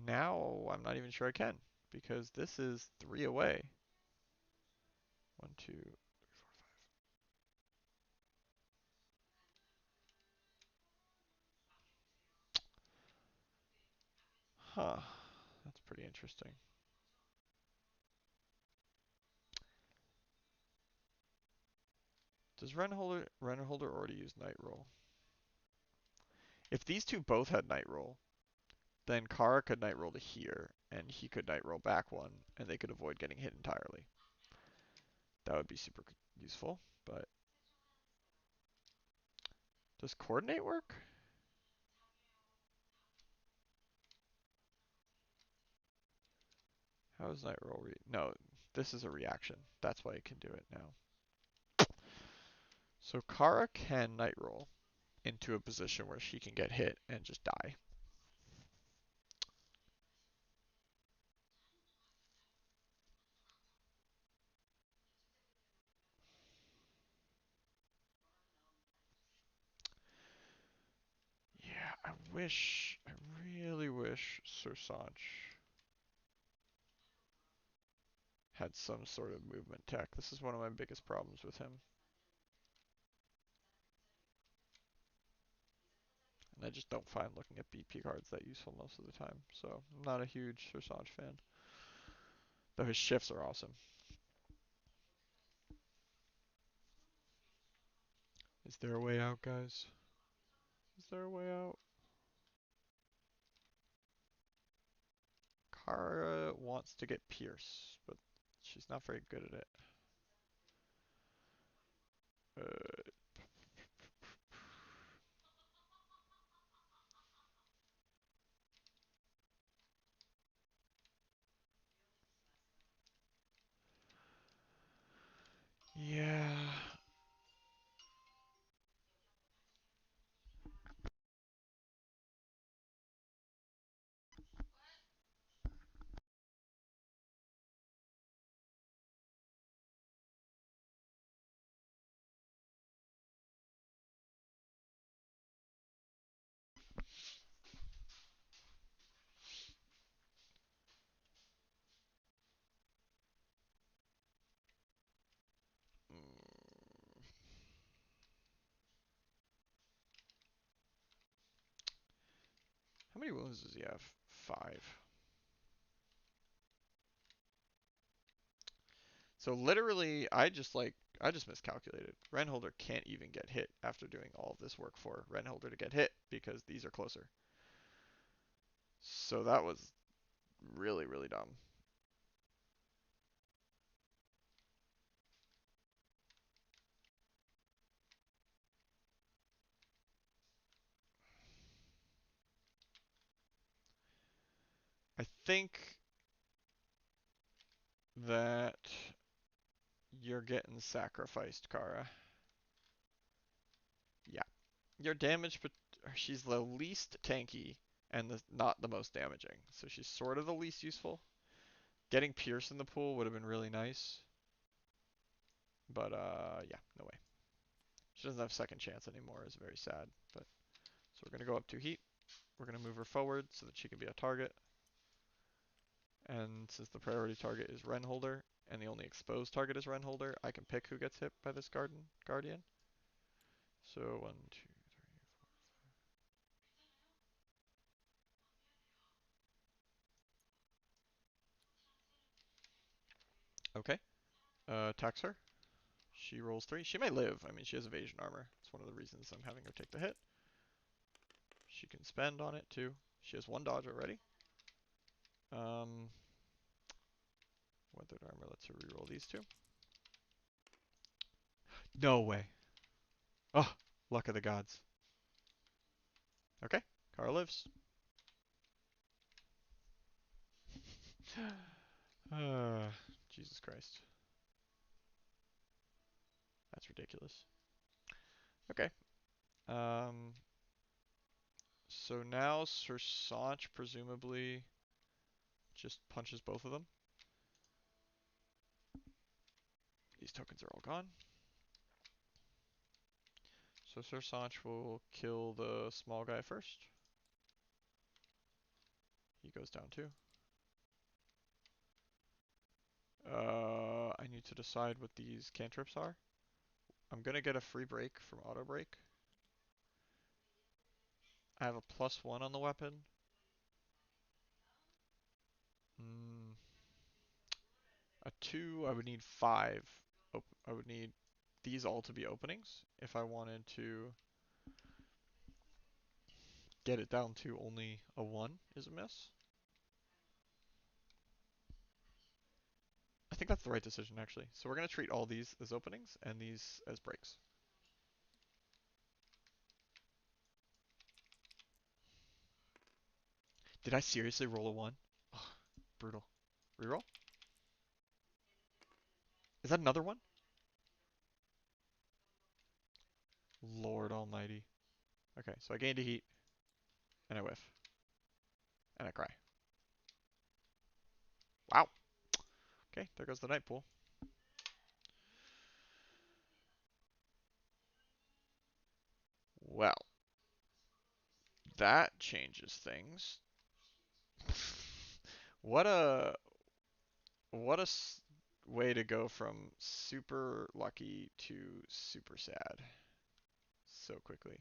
now I'm not even sure I can, because this is 3 away. 1, 2, 3, 4, 5. Huh. That's pretty interesting. Does Renholder already use Night Roll? If these two both had Night Roll, then Kara could Night Roll to here, and he could Night Roll back one, and they could avoid getting hit entirely. That would be super useful, but does Coordinate work? How does Night Roll No, this is a reaction. That's why it can do it now. So Kara can Night Roll into a position where she can get hit and just die. Yeah, I really wish Sir Sanch had some sort of movement tech. This is one of my biggest problems with him. And I just don't find looking at BP cards that useful most of the time. So I'm not a huge Sir Sanch fan. Though his shifts are awesome. Is there a way out, guys? Is there a way out? Kara wants to get Pierce, but she's not very good at it. Uh, yeah. Mm. How many wounds does he have? 5. So literally, I just miscalculated. Renholder can't even get hit after doing all of this work for Renholder to get hit because these are closer. So that was really, really dumb. I think that you're getting sacrificed, Kara. Yeah. Your damage, but she's the least tanky and not the most damaging. So she's sort of the least useful. Getting Pierce in the pool would have been really nice. But yeah, no way. She doesn't have second chance anymore. It's very sad. But so we're gonna go up 2 heat. We're gonna move her forward so that she can be a target. And since the priority target is Renholder and the only exposed target is Renholder, I can pick who gets hit by this guardian. So 1, 2, 3. Okay. Attacks her. She rolls 3. She may live. I mean, she has evasion armor. It's one of the reasons I'm having her take the hit. She can spend on it too. She has one dodge already. Um, Weathered armor lets her reroll these two. No way. Oh, luck of the gods. Okay, Kara lives. Jesus Christ. That's ridiculous. Okay. Um, so now Sir Sanch presumably just punches both of them. These tokens are all gone. So Sir Sanch will kill the small guy first. He goes down too. I need to decide what these cantrips are. I'm gonna get a free break from auto break. I have a +1 on the weapon. Mm, a 2, I would need 5. I would need these all to be openings if I wanted to get it down to only a 1 is a miss. I think that's the right decision actually. So we're gonna treat all these as openings and these as breaks. Did I seriously roll a 1? Ugh, brutal. Reroll? Is that another one? Lord almighty. Okay, so I gained a heat, and I whiff, and I cry. Wow. Okay, there goes the night pool. Well, that changes things. What a what a way to go from super lucky to super sad so quickly.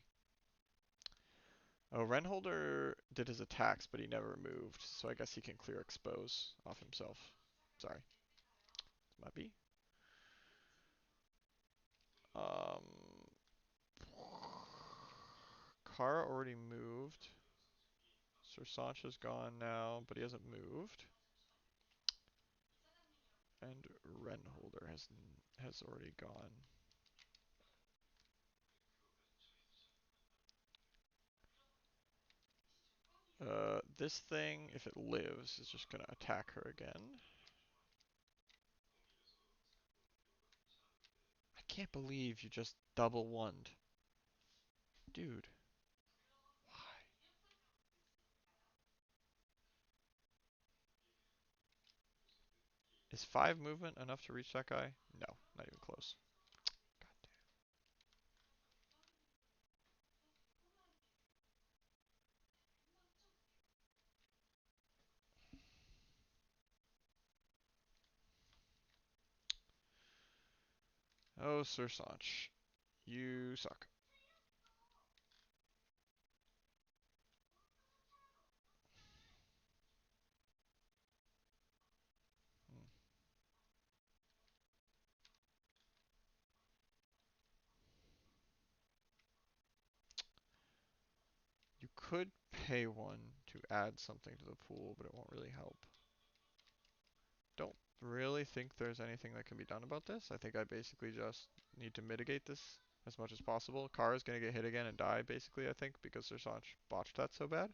Oh, Renholder did his attacks, but he never moved, so I guess he can clear expose off himself. Sorry. This might be. Um, Kara already moved. Sir Sancho's gone now, but he hasn't moved. And Renholder has already gone. This thing, if it lives, is just gonna attack her again. I can't believe you just double one. Dude, why? Is 5 movement enough to reach that guy? No, not even close. God damn. Oh, Sir Sanch, you suck. Hmm. You could pay 1 to add something to the pool, but it won't really help. Don't really think there's anything that can be done about this. I think I basically just need to mitigate this as much as possible. Kara's gonna get hit again and die, basically, I think, because Sir Sanch botched that so bad.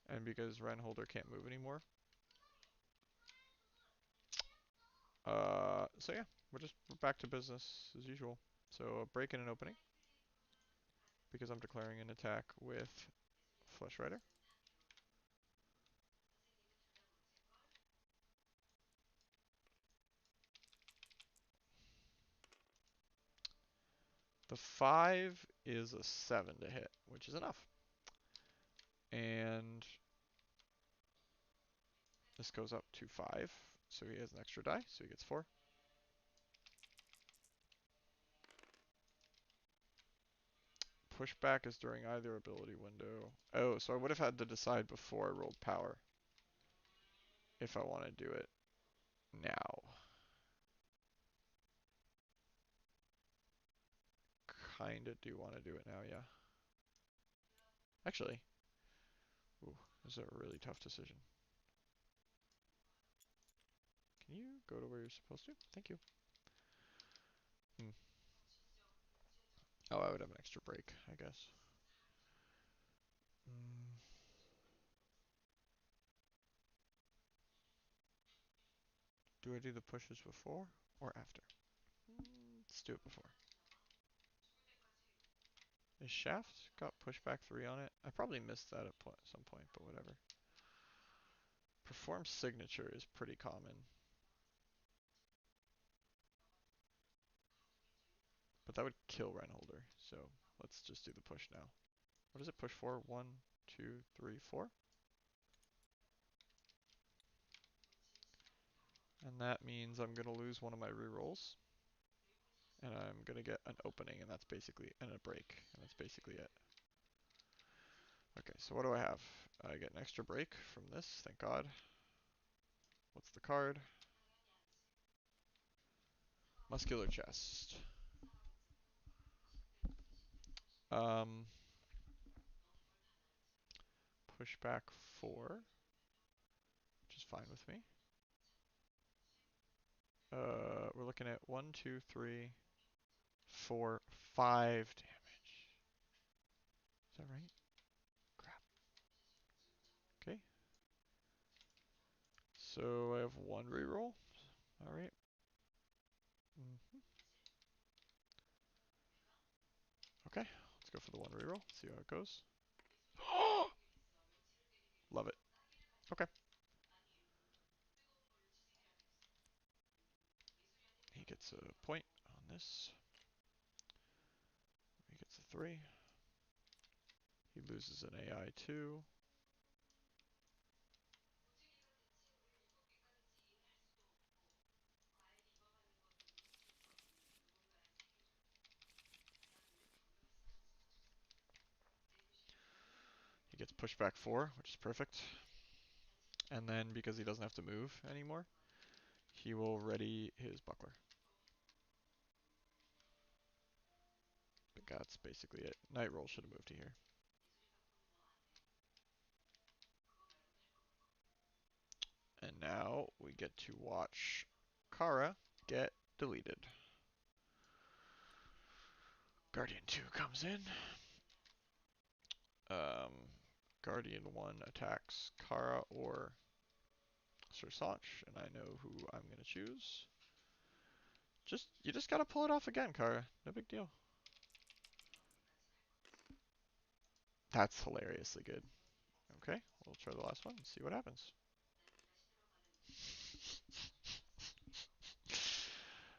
And because Renholder can't move anymore. So yeah, we're back to business as usual. So a break and an opening, because I'm declaring an attack with Flesh Rider. The 5 is a 7 to hit, which is enough. And this goes up to 5, so he has an extra die, so he gets 4. Pushback is during either ability window. Oh, so I would have had to decide before I rolled power if I want to do it now. Kinda do want to do it now, yeah. Actually, ooh, this is a really tough decision. Can you go to where you're supposed to? Thank you. Hmm. Oh, I would have an extra break, I guess. Mm. Do I do the pushes before or after? Let's do it before. Is Shaft got pushback 3 on it? I probably missed that at some point, but whatever. Perform signature is pretty common. But that would kill Renholder, so let's just do the push now. What does it push for? 1, 2, 3, 4? And that means I'm going to lose one of my rerolls. And I'm going to get an opening, and that's basically, and a break, and that's basically it. Okay, so what do I have? I get an extra break from this, thank God. What's the card? Muscular chest. Um, Pushback 4, which is fine with me. We're looking at 1, 2, 3, 4, 5 damage. Is that right? Crap. Okay. So I have 1 reroll. Alright. Mm-hmm. Okay, let's go for the 1 reroll. See how it goes. Love it. Okay. He gets a point on this. He gets a 3. He loses an AI 2. He gets pushback 4, which is perfect. And then because he doesn't have to move anymore, he will ready his buckler. But that's basically it. Night roll should have moved to here. And now we get to watch Kara get deleted. Guardian 2 comes in. Guardian 1 attacks Kara or Sir Sanch, and I know who I'm going to choose. You just gotta pull it off again, Kara. No big deal. That's hilariously good. Okay, we'll try the last one and see what happens.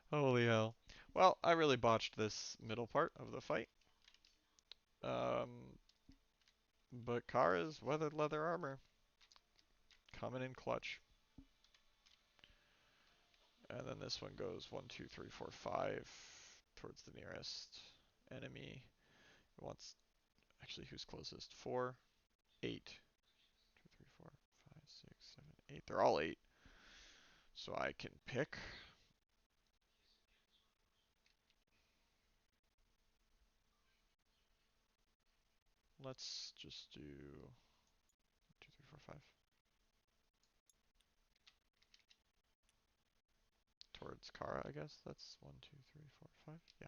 Holy hell. Well, I really botched this middle part of the fight. Um, but Kara's weathered leather armor coming in clutch. And then this one goes 1, 2, 3, 4, 5 towards the nearest enemy. It wants, actually, who's closest? 4, 8. 2, 3, 4, 5, 6, 7, 8. They're all 8. So I can pick. Let's just do 2, 3, 4, 5. Towards Kara, I guess. That's 1, 2, 3, 4, 5. Yeah.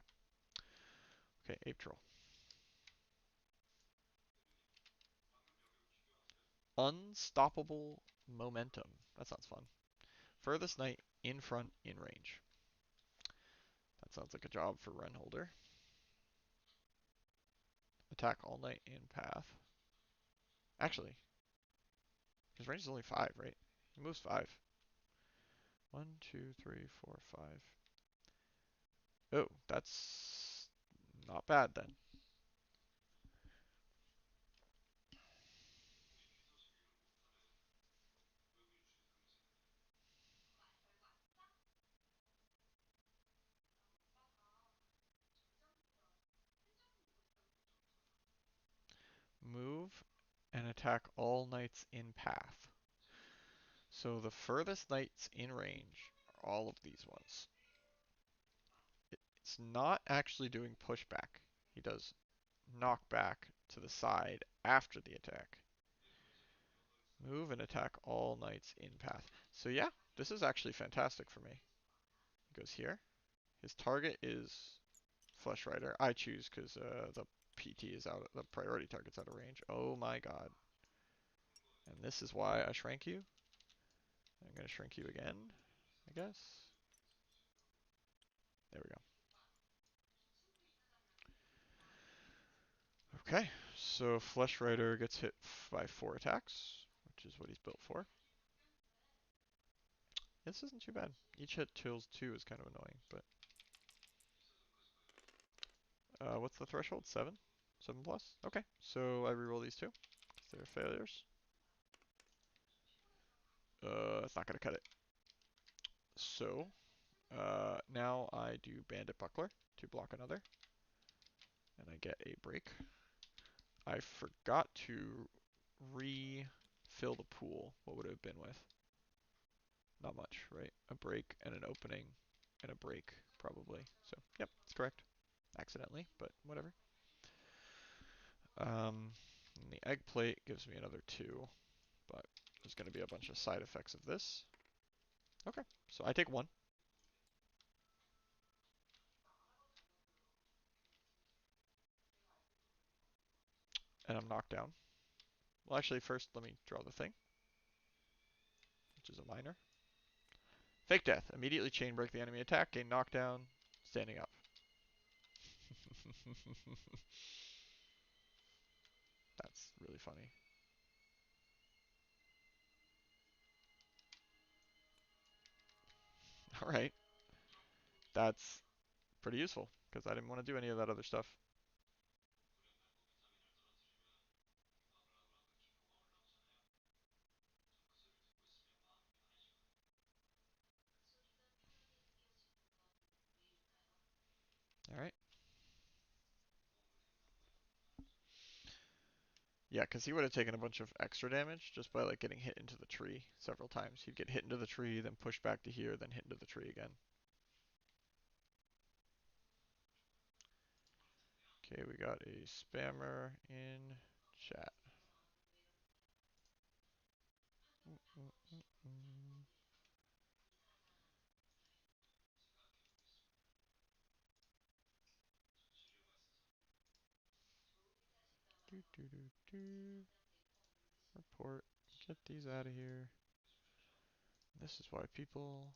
Okay, Ape Troll. Unstoppable momentum. That sounds fun. Furthest knight in front in range. That sounds like a job for Renholder. Attack all knight in path. Actually, his range is only 5, right? He moves 5. 1, 2, 3, 4, 5. Oh, that's not bad then. Move and attack all knights in path. So the furthest knights in range are all of these ones. It's not actually doing pushback. He does knockback to the side after the attack. Move and attack all knights in path. So yeah, this is actually fantastic for me. He goes here. His target is Flesh Rider. I choose because the PT is out. The priority target's out of range. Oh my god. And this is why I shrank you. I'm gonna shrink you again, I guess. There we go. Okay, so Flesh Rider gets hit by 4 attacks, which is what he's built for. This isn't too bad. Each hit kills 2 is kind of annoying, but... what's the threshold? 7? 7 plus? Okay, so I reroll these 2, because they're failures. It's not gonna cut it. So, now I do Bandit Buckler to block another, and I get a break. I forgot to refill the pool. What would it have been with? Not much, right? A break and an opening and a break, probably. So, yep, that's correct. Accidentally, but whatever. And the egg plate gives me another 2, but there's going to be a bunch of side effects of this. Okay, so I take 1. And I'm knocked down. Well, actually, first let me draw the thing, which is a minor. Fake death. Immediately chain break the enemy attack, gain knockdown, standing up. That's really funny. Alright. That's pretty useful, because I didn't want to do any of that other stuff. Alright. Yeah, because he would have taken a bunch of extra damage just by like getting hit into the tree several times. He'd get hit into the tree, then push back to here, then hit into the tree again. Okay, we got a spammer in chat. Do, do, do, do. Report. Get these out of here. This is why people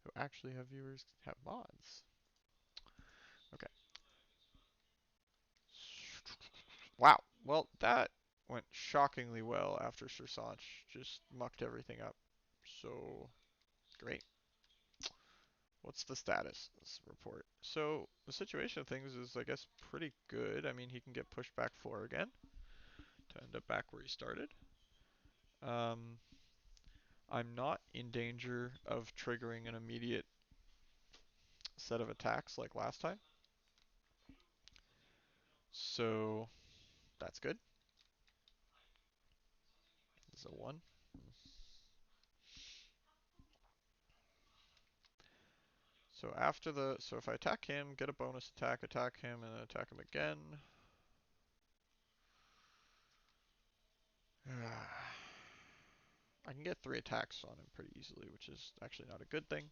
who actually have viewers have mods. Okay. Wow. Well, that went shockingly well after Sir Sanch just mucked everything up. So, great. What's the status? Let's report. So, the situation of things is, I guess, pretty good. I mean, he can get pushed back 4 again to end up back where he started. Um, I'm not in danger of triggering an immediate set of attacks like last time. So, that's good. This is a 1. So after so if I attack him, get a bonus attack him, and then attack him again. I can get 3 attacks on him pretty easily, which is actually not a good thing.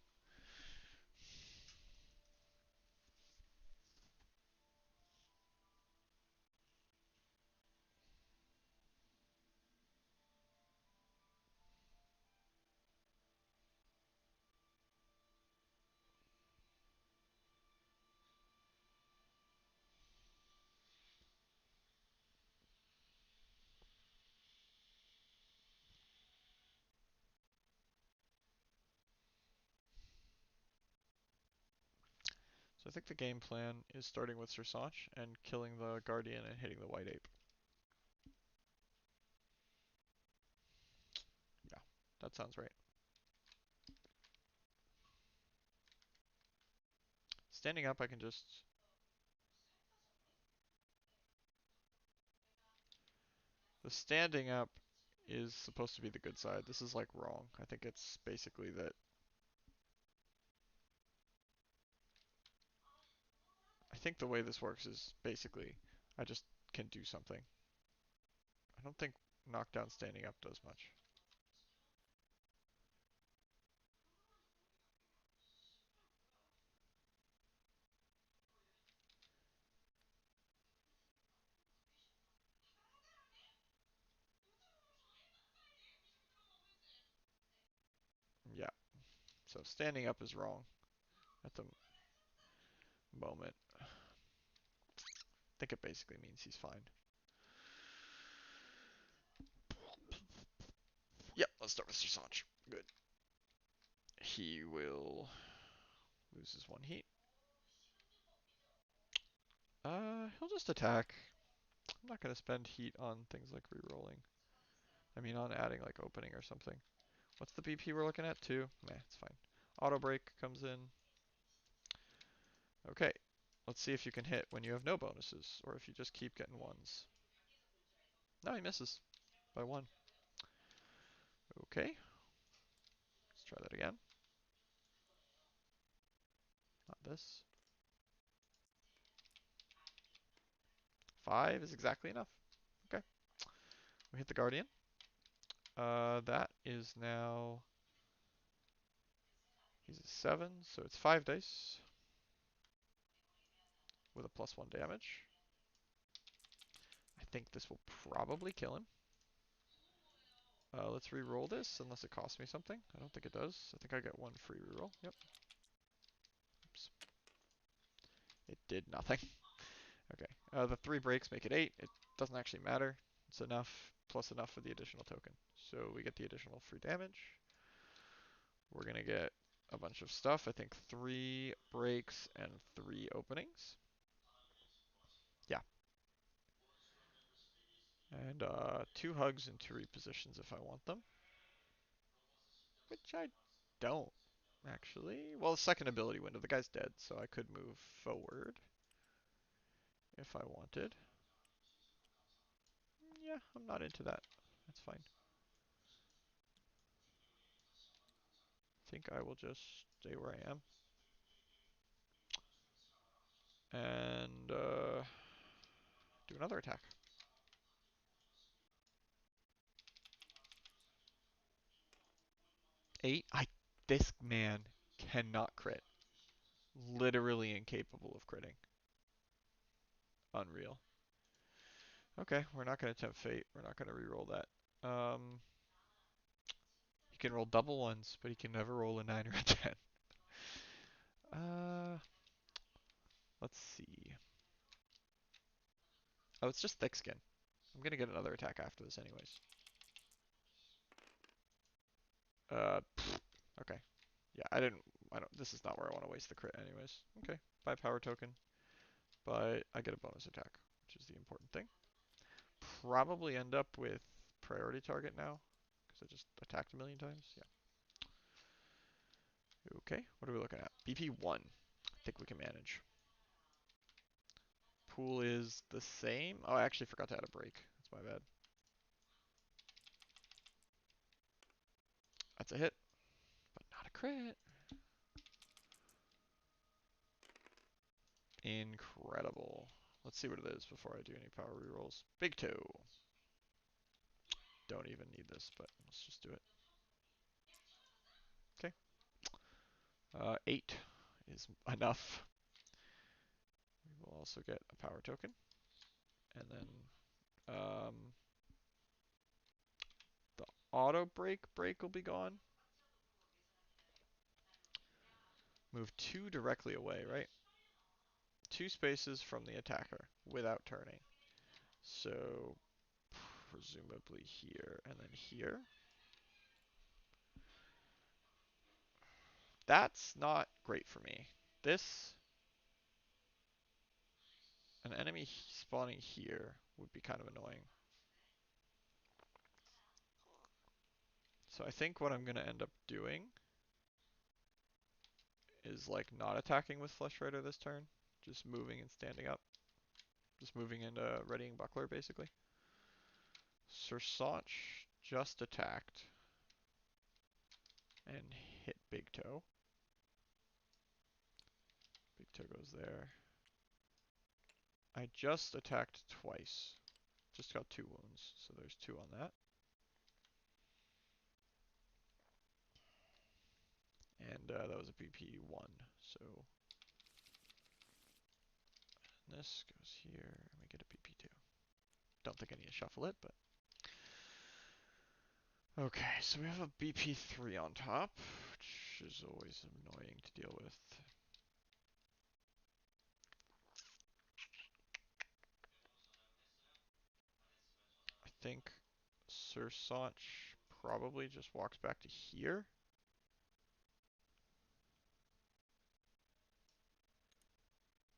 So I think the game plan is starting with Sir Sanch and killing the Guardian and hitting the White Ape. Yeah, that sounds right. Standing up, I can just... The standing up is supposed to be the good side. This is like wrong. I think it's basically that... I think the way this works is basically I just can do something. I don't think knockdown standing up does much. Yeah, so standing up is wrong at the moment. I think it basically means he's fine. Yep, let's start with Sersanch. Good. He will lose his one heat. He'll just attack. I'm not gonna spend heat on things like rerolling. I mean, on adding like opening or something. What's the BP we're looking at? 2? Meh, it's fine. Auto break comes in. Okay, let's see if you can hit when you have no bonuses, or if you just keep getting ones. No, he misses by 1. Okay, let's try that again. Not this. 5 is exactly enough. Okay, we hit the Guardian. That is now... He's a 7, so it's 5 dice with a +1 damage. I think this will probably kill him. Let's re-roll this, unless it costs me something. I don't think it does. I think I get 1 free reroll. Yep. Oops. It did nothing. Okay. The 3 breaks make it 8. It doesn't actually matter. It's enough, plus enough for the additional token. So we get the additional free damage. We're going to get a bunch of stuff. I think 3 breaks and 3 openings. Yeah. And 2 hugs and 2 repositions if I want them. Which I don't, actually. Well, the second ability window. The guy's dead, so I could move forward if I wanted. Yeah, I'm not into that. That's fine. I think I will just stay where I am. And do another attack. 8. This man cannot crit. Literally incapable of critting. Unreal. Okay, we're not going to tempt fate. We're not going to re-roll that. He can roll double ones, but he can never roll a 9 or a 10. Let's see. Oh, it's just thick skin. I'm gonna get another attack after this anyways. Okay. Yeah, this is not where I want to waste the crit anyways. Okay, buy power token, but I get a bonus attack, which is the important thing. Probably end up with priority target now, because I just attacked a million times. Yeah. Okay, what are we looking at? BP 1. I think we can manage. Pool is the same. Oh, I actually forgot to add a break. That's my bad. That's a hit, but not a crit. Incredible. Let's see what it is before I do any power rerolls. Big toe. Don't even need this, but let's just do it. Okay. 8 is enough. We will also get a power token. And then the auto break will be gone. Move 2 directly away, right? 2 spaces from the attacker without turning. So presumably here and then here. That's not great for me. An enemy spawning here would be kind of annoying. So I think what I'm going to end up doing is like not attacking with Flesh Rider this turn, just moving and standing up. Just moving into readying Buckler, basically. Sersanch just attacked and hit Big Toe. Big Toe goes there. I just attacked twice. Just got 2 wounds, so there's 2 on that. And that was a BP 1, so this goes here, and we get a BP 2. Don't think I need to shuffle it, but... Okay, so we have a BP 3 on top, which is always annoying to deal with. I think Sir Sanch probably just walks back to here.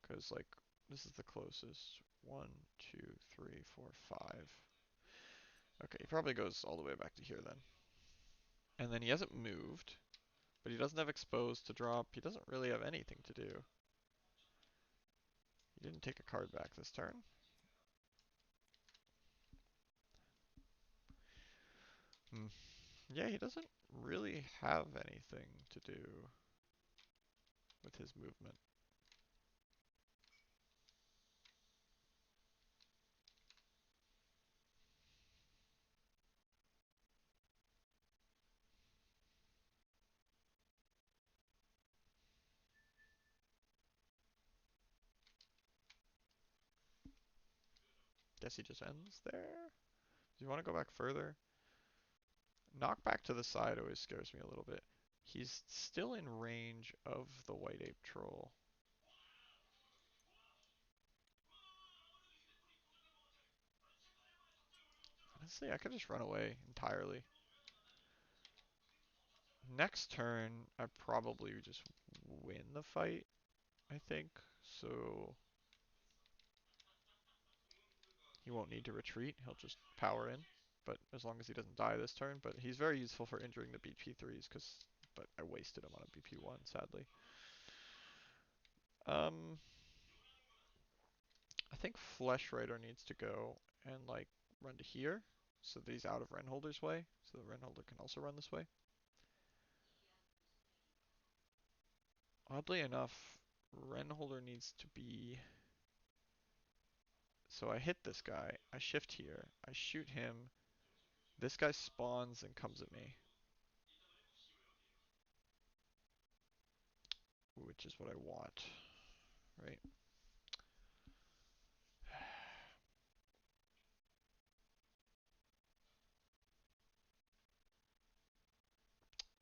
Because, like, this is the closest. 1, 2, 3, 4, 5. Okay, he probably goes all the way back to here then. And then he hasn't moved, but he doesn't have exposed to drop. He doesn't really have anything to do. He didn't take a card back this turn. Hmm. Yeah, he doesn't really have anything to do with his movement. Guess he just ends there? Do you want to go back further? Knock back to the side always scares me a little bit. He's still in range of the white ape troll. Honestly, I could just run away entirely. Next turn, I probably just win the fight, I think. So he won't need to retreat. He'll just power in. But as long as he doesn't die this turn. But he's very useful for injuring the BP3s, but I wasted him on a BP1, sadly. Um, I think Flesh Rider needs to go and like run to here, so that he's out of Renholder's way, so that Renholder can also run this way. Oddly enough, Renholder needs to be... So I hit this guy, I shift here, I shoot him, this guy spawns and comes at me. Which is what I want, right?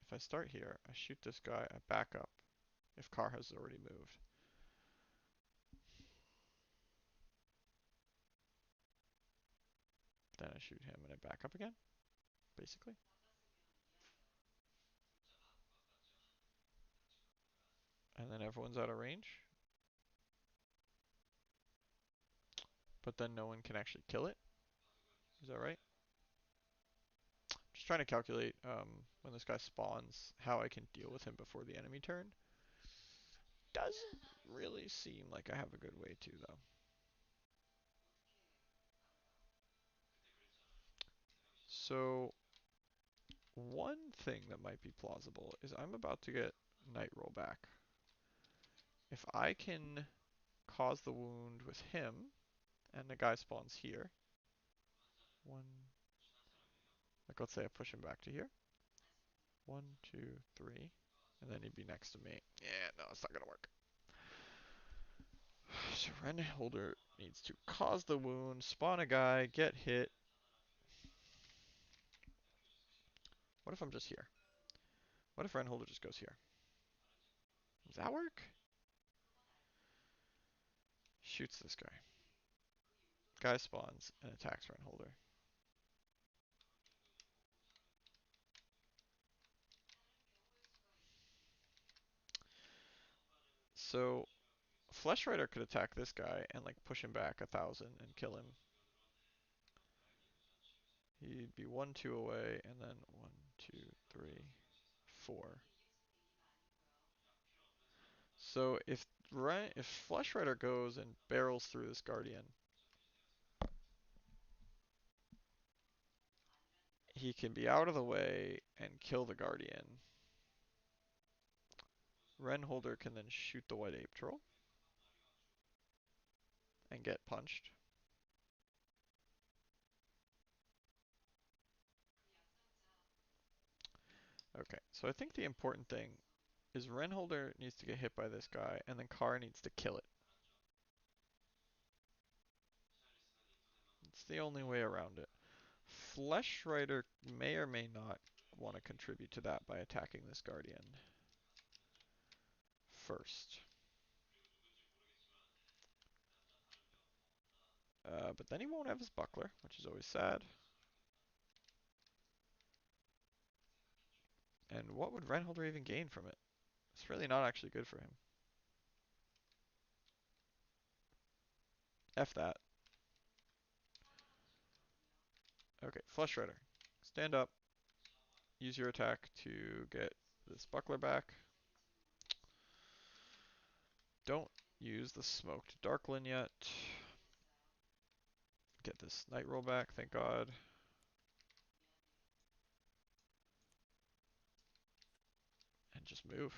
If I start here, I shoot this guy, I back up, if Carr has already moved. Then I shoot him and I back up again, basically. And then everyone's out of range. But then no one can actually kill it. Is that right? Just trying to calculate when this guy spawns how I can deal with him before the enemy turn. Doesn't really seem like I have a good way to, though. So, one thing that might be plausible is I'm about to get Night Roll back. If I can cause the wound with him, and the guy spawns here, like let's say I push him back to here. 1, 2, 3, and then he'd be next to me. Yeah, no, it's not gonna work. So Renholder needs to cause the wound, spawn a guy, get hit. What if I'm just here? What if Renholder just goes here? Does that work? Shoots this guy. Guy spawns and attacks Renholder. So Flesh Rider could attack this guy and like push him back 1,000 and kill him. He'd be 1, 2 away, and then 1, 2, 3, 4. So if Flesh Rider goes and barrels through this Guardian, he can be out of the way and kill the Guardian. Renholder can then shoot the white Ape Troll and get punched. Okay, so I think the important thing is Renholder needs to get hit by this guy, and then Carr needs to kill it. It's the only way around it. Flesh Rider may or may not want to contribute to that by attacking this Guardian first. But then he won't have his Buckler, which is always sad. And what would Renholder even gain from it? It's really not actually good for him. F that. Okay, Flesh Rider. Stand up. Use your attack to get this Buckler back. Don't use the smoked Darkling yet. Get this Night Roll back, thank God. And just move.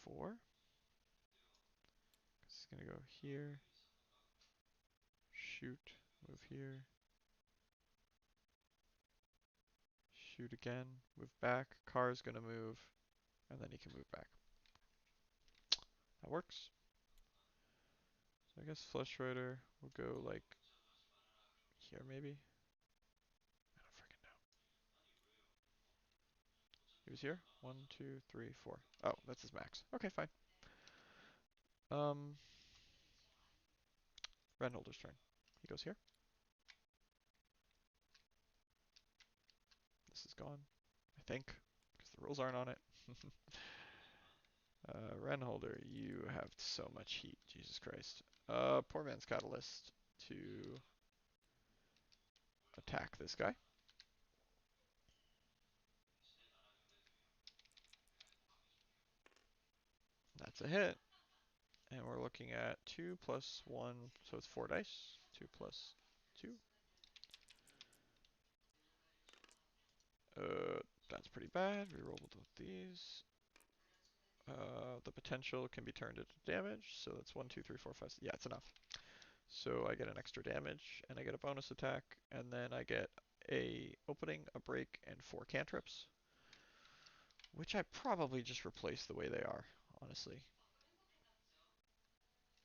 Four. It's gonna go here. Shoot. Move here. Shoot again. Move back. Car's gonna move. And then he can move back. That works. So I guess Flesh Rider will go like here maybe. I don't freaking know. He was here? 1, 2, 3, 4. Oh, that's his max. Okay, fine. Renholder's turn. He goes here. This is gone, I think, because the rules aren't on it. Renholder, you have so much heat, Jesus Christ. Poor man's Catalyst to attack this guy. That's a hit. And we're looking at 2 plus 1, so it's 4 dice. 2 plus 2. That's pretty bad. Reroll with these. The potential can be turned into damage, so that's 1, 2, 3, 4, 5. Yeah, it's enough. So I get an extra damage, and I get a bonus attack, and then I get a opening, a break, and 4 cantrips. Which I probably just replace the way they are, honestly.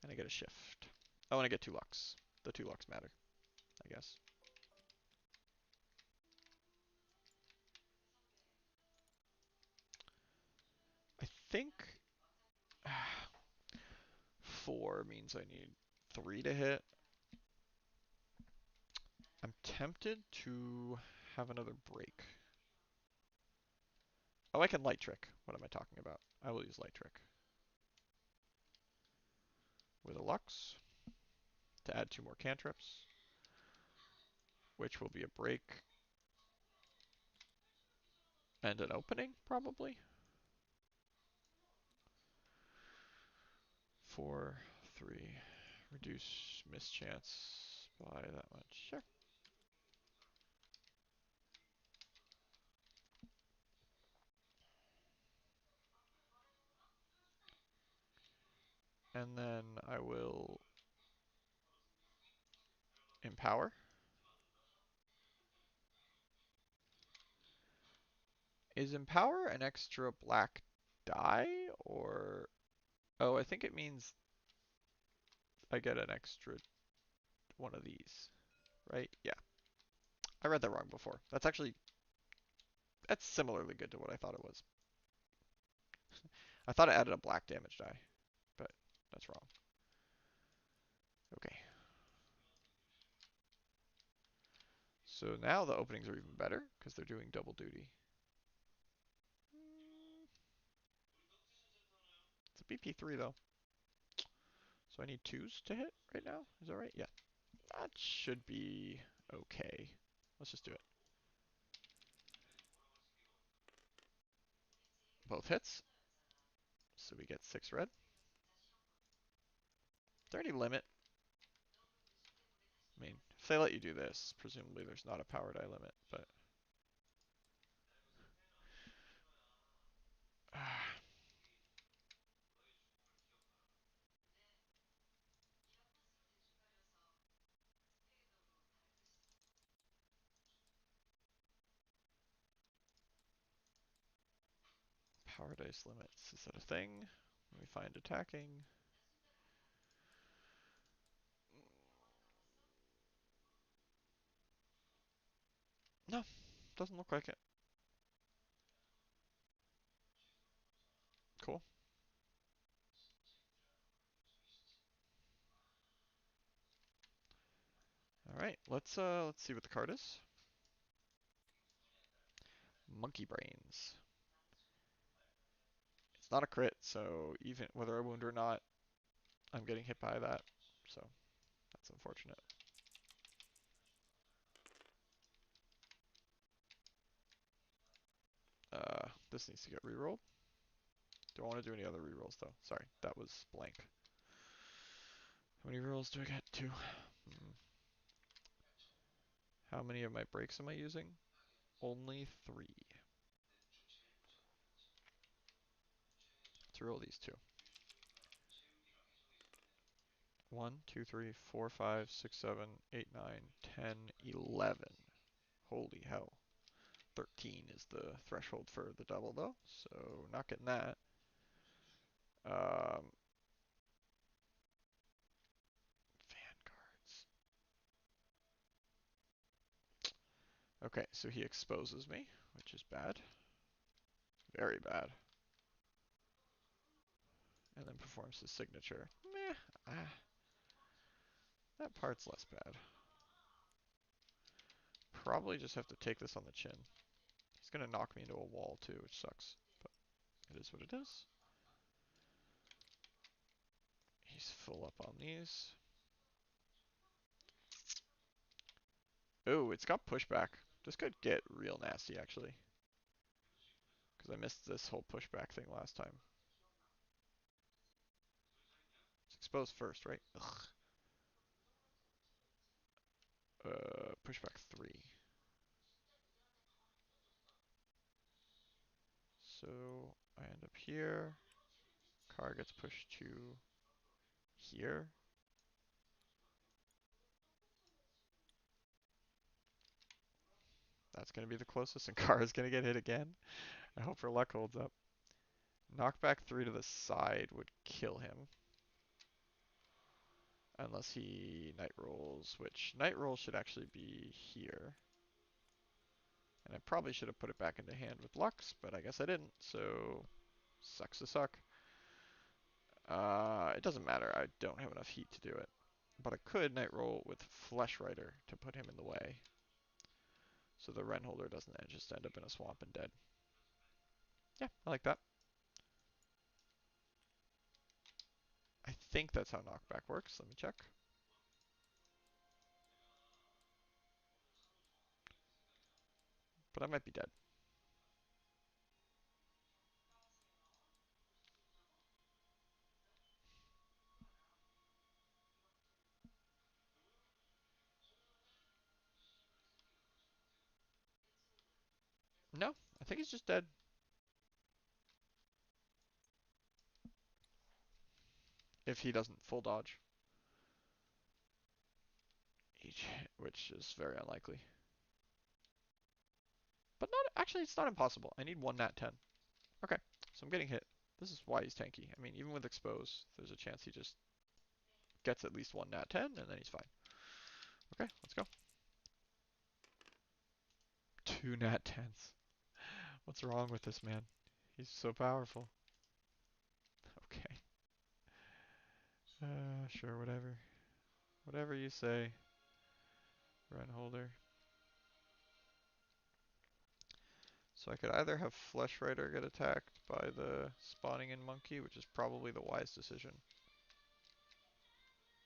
And I get a shift. Oh, and I get 2 lucks. The 2 lucks matter, I guess. I think 4 means I need 3 to hit. I'm tempted to have another break. Oh, I can light trick. What am I talking about? I will use light trick. With a Lux to add 2 more cantrips, which will be a break and an opening, probably. 4, 3. Reduce mischance by that much. Sure. And then I will empower. Is empower an extra black die or... Oh, I think it means I get an extra one of these, right? Yeah. I read that wrong before. That's similarly good to what I thought it was. I thought it added a black damage die, but that's wrong. Okay. So now the openings are even better because they're doing double duty. It's a BP3 though. So I need 2s to hit right now. Is that right? Yeah. That should be okay. Let's just do it. Both hits. So we get 6 red. Is there any limit? I mean, if they let you do this, presumably there's not a power die limit, but... Power dice limits. Is that a thing? Let me find attacking. No, doesn't look like it. Cool. All right, let's see what the card is. Monkey brains. It's not a crit, so even whether I wound or not, I'm getting hit by that. So that's unfortunate. This needs to get rerolled. Don't want to do any other rerolls though. Sorry, that was blank. How many rerolls do I get? 2. How many of my breaks am I using? Only 3. Let's roll these 2. 1, 2, 3, 4, 5, 6, 7, 8, 9, 10, 11. Holy hell. 13 is the threshold for the double though, so not getting that. Um, Vanguards. Okay, so he exposes me, which is bad. Very bad. And then performs his signature. Meh. That part's less bad. Probably just have to take this on the chin. He's gonna knock me into a wall too, which sucks. But it is what it is. He's full up on these. Oh, it's got pushback. This could get real nasty actually. Because I missed this whole pushback thing last time. It's exposed first, right? Ugh. Pushback 3. So I end up here. Car gets pushed to here. That's going to be the closest, and car is going to get hit again. I hope her luck holds up. Knockback 3 to the side would kill him. Unless he night rolls, which night roll should actually be here. And I probably should have put it back into hand with Lux, but I guess I didn't, so sucks to suck. It doesn't matter, I don't have enough heat to do it. But I could night roll with Flesh Rider to put him in the way. So the Ren Holder doesn't just end up in a swamp and dead. Yeah, I like that. I think that's how knockback works. Let me check. But I might be dead. No, I think he's just dead. If he doesn't full dodge. Which is very unlikely. But not actually, it's not impossible. I need 1 nat 10. Okay, so I'm getting hit. This is why he's tanky. I mean, even with expose, there's a chance he just gets at least 1 nat 10 and then he's fine. Okay, let's go. 2 nat 10s. What's wrong with this man? He's so powerful. Okay. Sure, whatever. Whatever you say, Run Holder. So I could either have Flesh Rider get attacked by the spawning in monkey, which is probably the wise decision.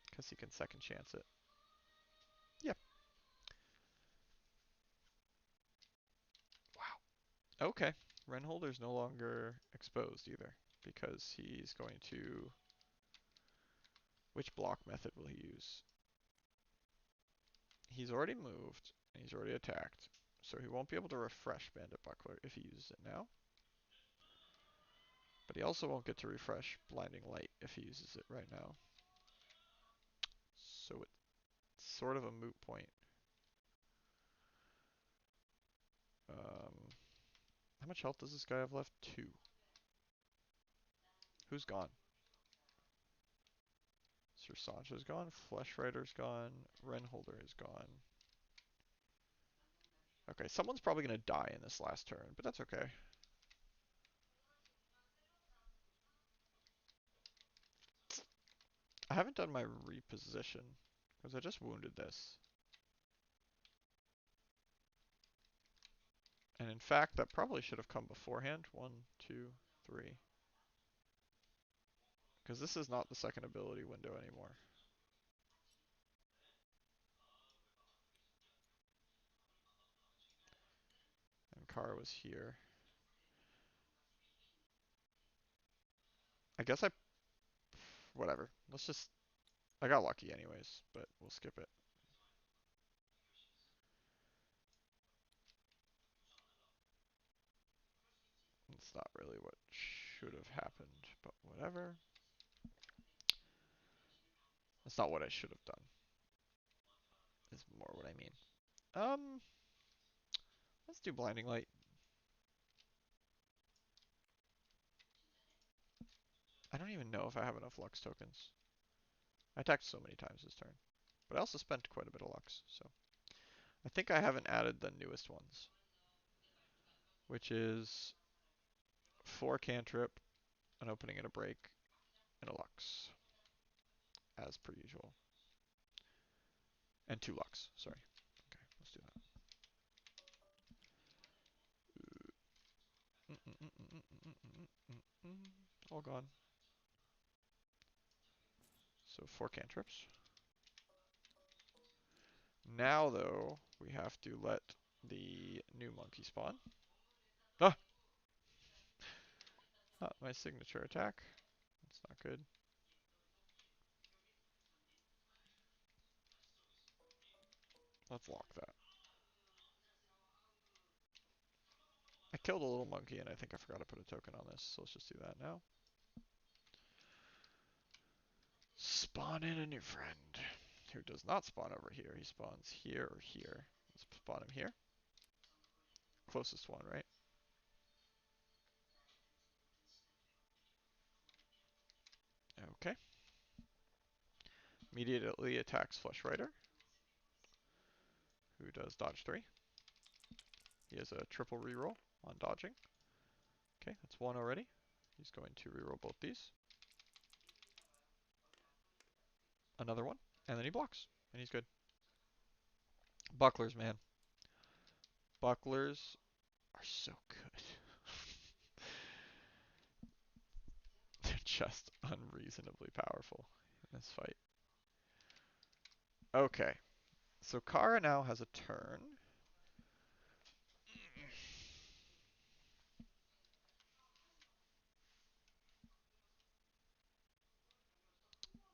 Because he can second chance it. Yep. Wow. Okay. Ren Holder's no longer exposed either. Because he's going to... Which block method will he use? He's already moved, and he's already attacked. So he won't be able to refresh Bandit Buckler if he uses it now. But he also won't get to refresh Blinding Light if he uses it right now. So it's sort of a moot point. How much health does this guy have left? 2. Who's gone? Sir Sancho's gone. Flesh Rider's gone. Renholder is gone. Okay, someone's probably going to die in this last turn, but that's okay. I haven't done my reposition, because I just wounded this. And in fact, that probably should have come beforehand. 1, 2, 3. Because this is not the second ability window anymore. And Kara was here. I guess I... Whatever. Let's just... I got lucky anyways, but we'll skip it. It's not really what should have happened, but whatever. That's not what I should have done. Is more what I mean. Um, let's do Blinding Light. I don't even know if I have enough Lux tokens. I attacked so many times this turn. But I also spent quite a bit of Lux, so. I think I haven't added the newest ones. Which is 4 cantrip, an opening and a break, and a Lux. As per usual. And 2 Lux, sorry. Okay, let's do that. All gone. So 4 cantrips. Now, though, we have to let the new monkey spawn. Ah! Not my signature attack. That's not good. Let's lock that. I killed a little monkey and I think I forgot to put a token on this, so let's just do that now. Spawn in a new friend. Who does not spawn over here. He spawns here or here. Let's spawn him here. Closest one, right? Okay. Immediately attacks Flesh Rider, who does dodge 3. He has a triple reroll on dodging. Okay, that's 1 already. He's going to reroll both these. Another 1, and then he blocks, and he's good. Bucklers, man. Bucklers are so good. They're just unreasonably powerful in this fight. Okay, so Kara now has a turn.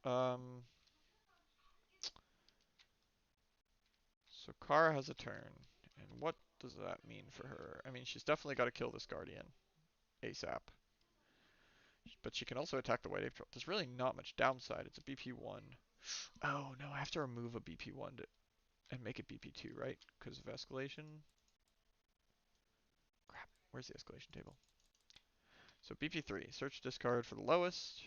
Um, so Kara has a turn, and what does that mean for her? I mean, she's definitely got to kill this Guardian ASAP. But she can also attack the White Ape Troll. There's really not much downside. It's a BP1. Oh, no, I have to remove a BP1 and make it BP2, right? Because of escalation. Crap, where's the escalation table? So BP3, search discard for the lowest.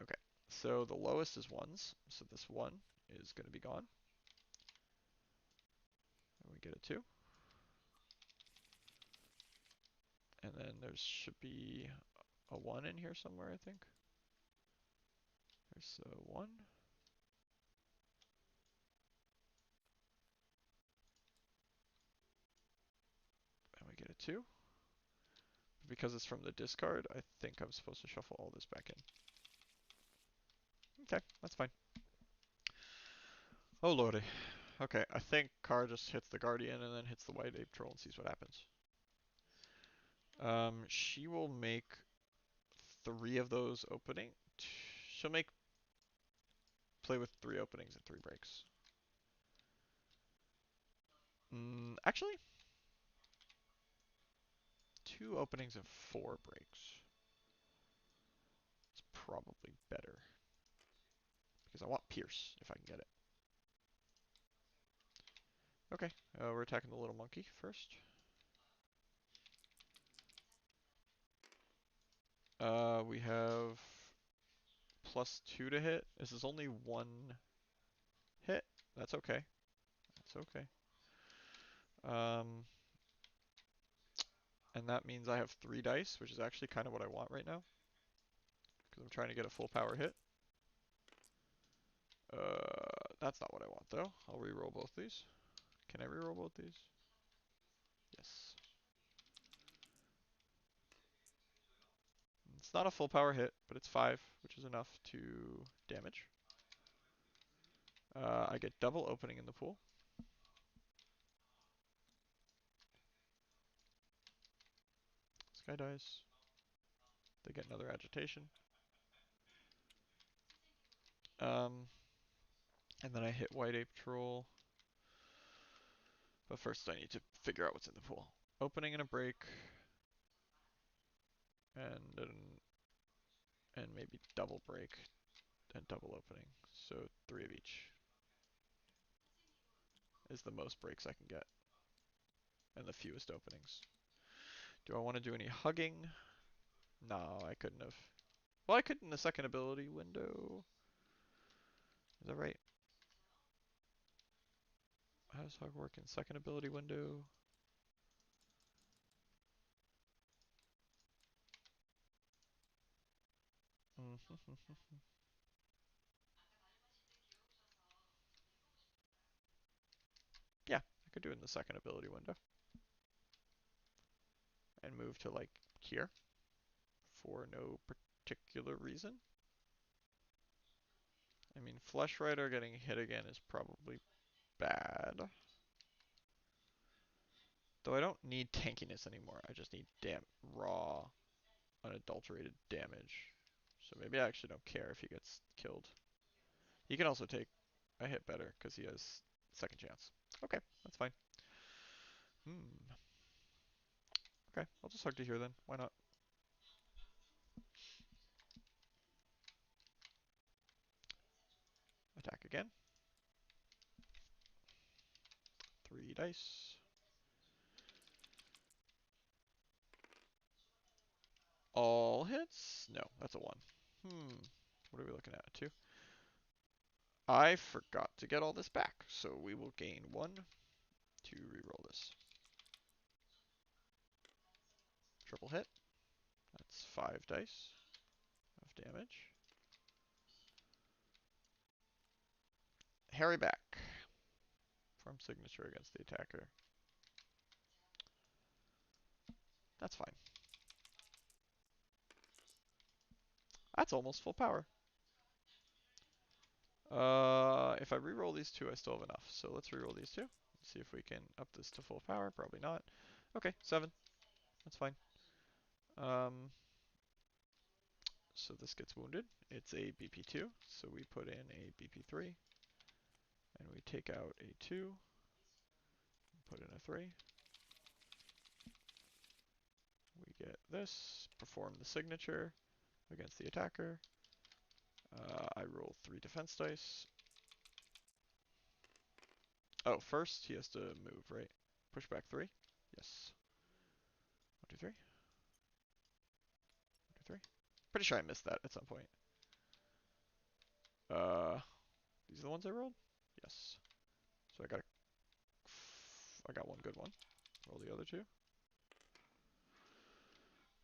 Okay, so the lowest is 1s, so this 1 is going to be gone. And we get a 2. And then there should be a 1 in here somewhere, I think. There's a 1. And we get a 2. Because it's from the discard, I think I'm supposed to shuffle all this back in. Okay, that's fine. Oh lordy. Okay, I think Car just hits the Guardian and then hits the White Ape Troll and sees what happens. She will make 3 of those opening. She'll make play with 3 openings and 3 breaks. Actually, 2 openings and 4 breaks. It's probably better. Because I want Pierce if I can get it. Okay, we're attacking the little monkey first. We have +2 to hit. This is only one hit. That's okay. That's okay. Um, and that means I have 3 dice, which is actually kind of what I want right now, because I'm trying to get a full power hit. That's not what I want though. I'll re-roll both these. Can I re-roll both these? Yes. It's not a full power hit, but it's 5, which is enough to damage. I get double opening in the pool. This guy dies. They get another agitation. Um, and then I hit white Ape Troll. But first I need to figure out what's in the pool. Opening and a break. And maybe double break and double opening. So 3 of each is the most breaks I can get. And the fewest openings. Do I want to do any hugging? No, I couldn't have. Well, I could in the second ability window. Is that right? How does hug work in second ability window? Yeah, I could do it in the second ability window. And move to like here for no particular reason. I mean, Flesh Rider getting hit again is probably bad. Though I don't need tankiness anymore. I just need raw, unadulterated damage. So maybe I actually don't care if he gets killed. He can also take a hit better because he has second chance. Okay, that's fine. Okay, I'll just hug to here then. Why not? Attack again. 3 dice. All hits? No, that's a 1. What are we looking at? A 2? I forgot to get all this back, so we will gain 1 to reroll this. Triple hit. That's 5 dice of damage. Harry back. From signature against the attacker. That's fine. That's almost full power. If I reroll these 2, I still have enough. So let's reroll these 2. See if we can up this to full power. Probably not. Okay, 7. That's fine. So this gets wounded. It's a BP2, so we put in a BP3, and we take out a 2, put in a 3. We get this, perform the signature against the attacker. I roll 3 defense dice. Oh, first he has to move, right? Push back 3. Yes. 1, 2, 3. 1, 2, 3. Pretty sure I missed that at some point. These are the ones I rolled? Yes. So I got one good one. Roll the other 2.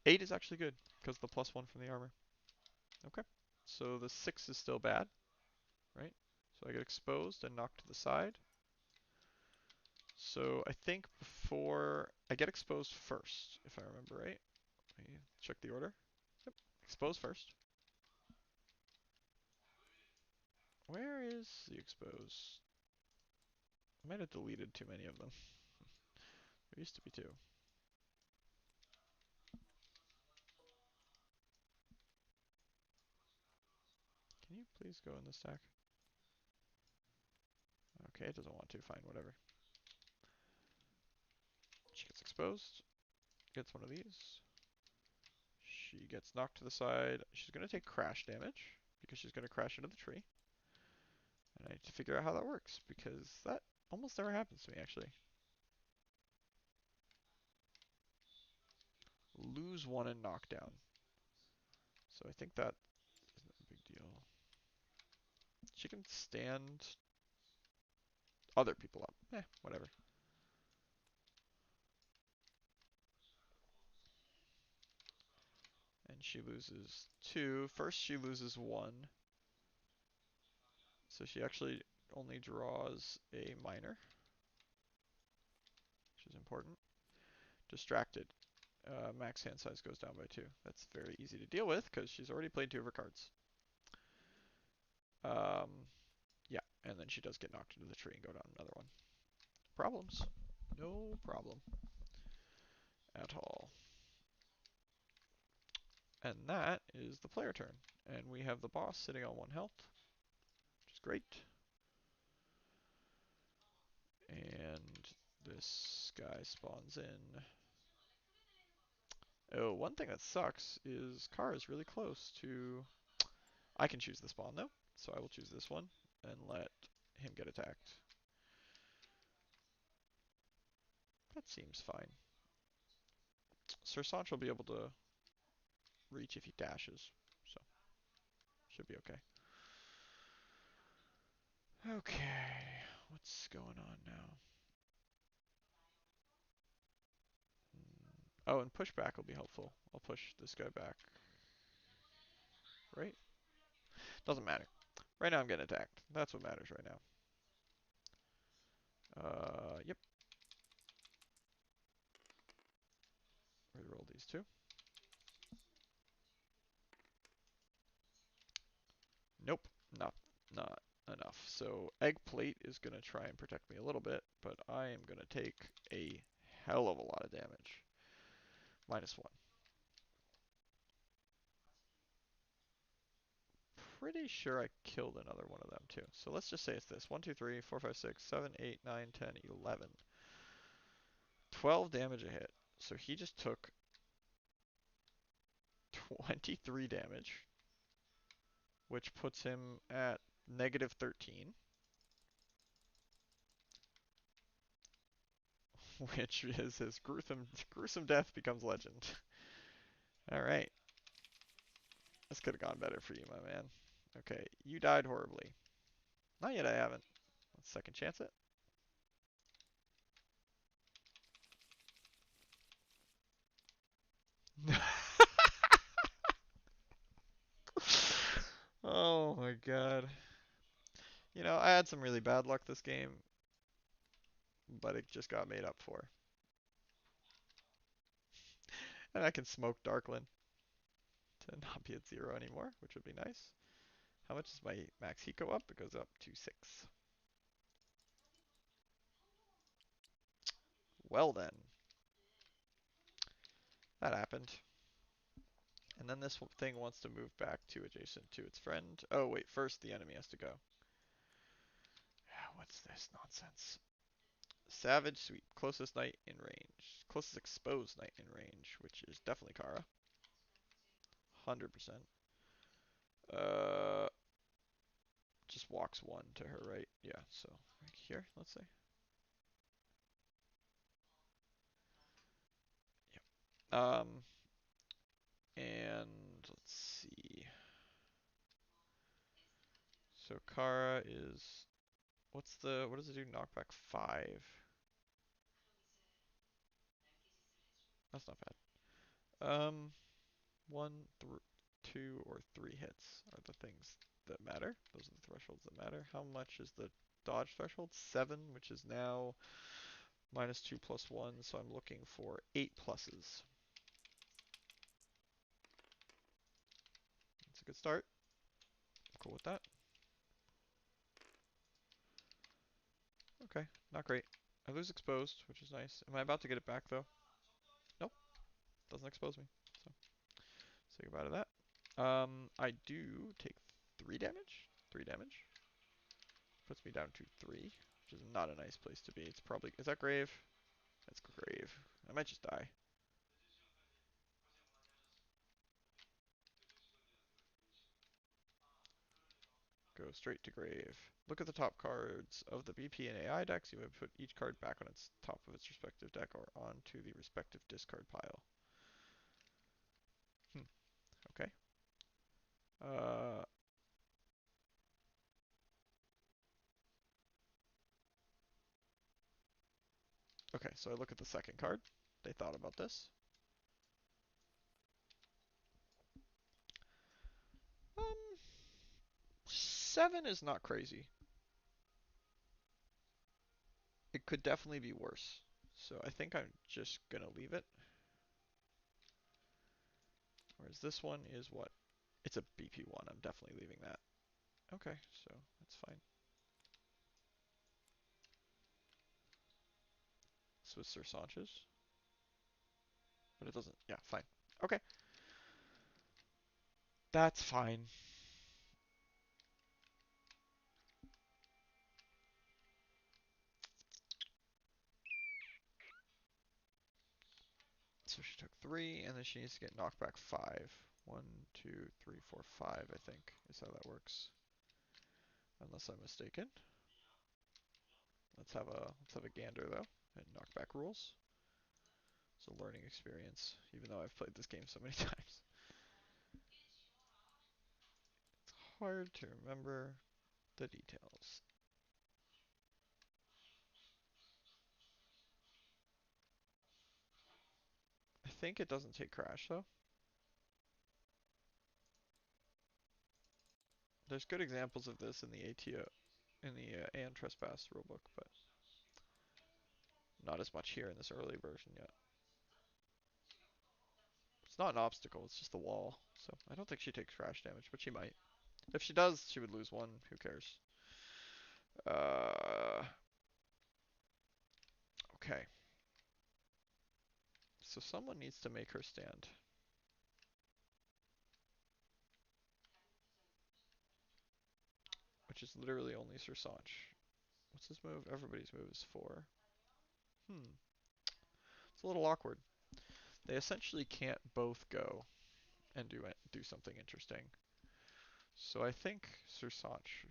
8 is actually good, because the +1 from the armor. Okay. So the 6 is still bad, right? So I get exposed and knocked to the side. So I think before I get exposed first, if I remember right. Let me check the order. Yep. Expose first. Where is the expose? I might have deleted too many of them. There used to be 2. Can you please go in the stack? Okay, it doesn't want to. Fine, whatever. She gets exposed. Gets one of these. She gets knocked to the side. She's going to take crash damage because she's going to crash into the tree. And I need to figure out how that works because that almost never happens to me actually. Lose 1 and knock down. So I think that isn't a big deal. She can stand other people up. Whatever. And she loses 2. First she loses 1. So she actually only draws a minor, which is important. Distracted. Max hand size goes down by 2. That's very easy to deal with because she's already played 2 of her cards. Yeah, and then she does get knocked into the tree and go down another one. Problems. No problem at all. And that is the player turn. And we have the boss sitting on 1 health, which is great. And this guy spawns in. Oh, one thing that sucks is Kara is really close to... I can choose the spawn though, so I will choose this one and let him get attacked. That seems fine. Sir Sancho will be able to reach if he dashes, so should be okay. Okay, what's going on now? Oh, and pushback will be helpful. I'll push this guy back. Right? Doesn't matter. Right now I'm getting attacked. That's what matters right now. Yep. Reroll these 2. Nope, not enough. So egg plate is gonna try and protect me a little bit, but I am gonna take a hell of a lot of damage. -1. Pretty sure I killed another one of them too. So let's just say it's this. 1, 2, 3, 4, 5, 6, 7, 8, 9, 10, 11. 12 damage a hit. So he just took 23 damage, which puts him at -13, which is his gruesome death becomes legend. All right. This could have gone better for you, my man. Okay, you died horribly. Not yet, I haven't. Let's second chance it. Oh my god. You know, I had some really bad luck this game, but it just got made up for. And I can smoke Darkland to not be at 0 anymore, which would be nice. How much does my max heat go up? It goes up to 6. Well then. That happened. And then this thing wants to move back to adjacent to its friend. Oh wait, first the enemy has to go. What's this nonsense? Savage Sweep, closest knight in range. Closest exposed knight in range, which is definitely Kara. 100%. Uh, just walks 1 to her right. Yeah, so right here, let's say. Yep. And let's see. So Kara is, what does it do? Knockback 5. That's not bad. 1, 2, or 3 hits are the things that matter. Those are the thresholds that matter. How much is the dodge threshold? 7, which is now -2 +1, so I'm looking for 8 pluses. That's a good start. Cool with that. Okay, not great. I lose exposed, which is nice. Am I about to get it back though? Nope, doesn't expose me. So say goodbye to that. I do take 3 damage. 3 damage. Puts me down to 3, which is not a nice place to be. It's probably, is that grave? That's grave. I might just die. Go straight to grave. Look at the top cards of the BP and AI decks. You may put each card back on its top of its respective deck or onto the respective discard pile. Okay. Uh, okay, so I look at the second card. They thought about this. 7 is not crazy. It could definitely be worse. So I think I'm just gonna leave it. Whereas this one is what? It's a BP1. I'm definitely leaving that. Okay, so that's fine. Swiss Sir Sanchez. But it doesn't. Yeah, fine. Okay. That's fine. So she took 3, and then she needs to get knocked back 5. 1, 2, 3, 4, 5, I think, is how that works. Unless I'm mistaken. Let's have a gander though, and knockback rules. It's a learning experience, even though I've played this game so many times. It's hard to remember the details. I think it doesn't take crash though. There's good examples of this in the ATO, in the and trespass rulebook, but not as much here in this early version yet. It's not an obstacle, it's just the wall. So I don't think she takes crash damage, but she might. If she does, she would lose 1. Who cares? Okay. So someone needs to make her stand. Which is literally only Sir Sanch. What's his move? Everybody's move is 4. It's a little awkward. They essentially can't both go and do something interesting. So I think Sir Sanch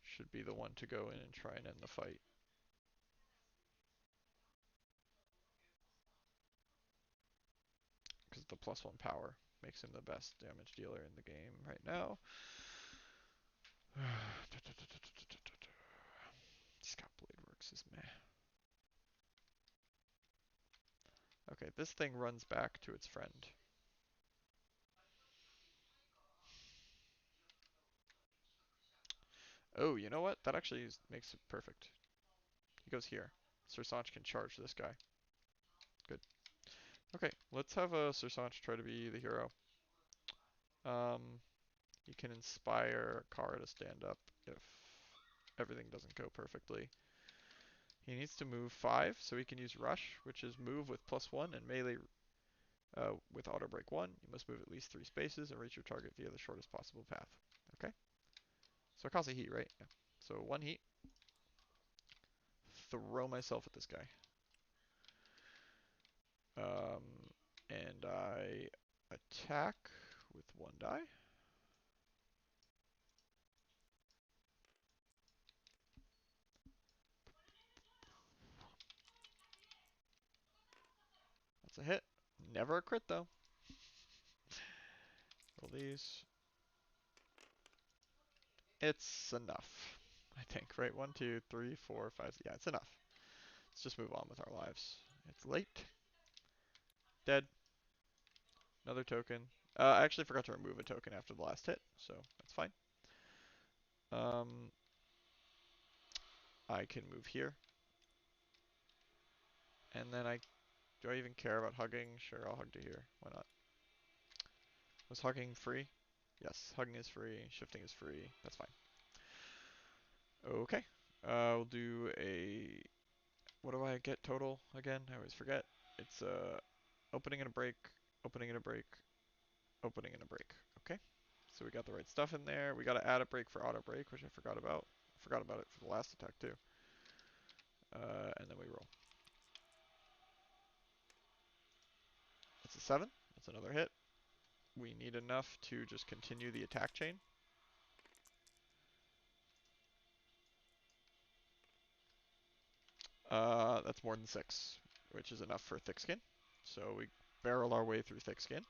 should be the one to go in and try and end the fight. Because the +1 power makes him the best damage dealer in the game right now. Scout Blade works is meh. Okay, this thing runs back to its friend. Oh, you know what? That actually makes it perfect. He goes here. Sir Sanch can charge this guy. Good. Okay, let's have a Sir Sanch try to be the hero. You can inspire Kara to stand up if everything doesn't go perfectly. He needs to move 5, so he can use Rush, which is move with +1 and melee with auto break 1. You must move at least 3 spaces and reach your target via the shortest possible path. Okay? So it costs a heat, right? Yeah. So 1 heat. Throw myself at this guy. And I attack with 1 die. That's a hit. Never a crit though. Roll these. It's enough, I think, right? 1, 2, 3, 4, 5. Yeah, it's enough. Let's just move on with our lives. It's late. Dead. Another token. I actually forgot to remove a token after the last hit, so that's fine. I can move here. And then do I even care about hugging? Sure, I'll hug to here. Why not? Was hugging free? Yes, hugging is free. Shifting is free. That's fine. Okay. We'll do a... What do I get total again? I always forget. It's opening and a break, opening and a break, opening and a break. Okay. So we got the right stuff in there. We got to add a break for auto break, which I forgot about. I forgot about it for the last attack too. And then we roll. That's a 7. That's another hit. We need enough to just continue the attack chain. That's more than 6, which is enough for thick skin. So we barrel our way through thick skin,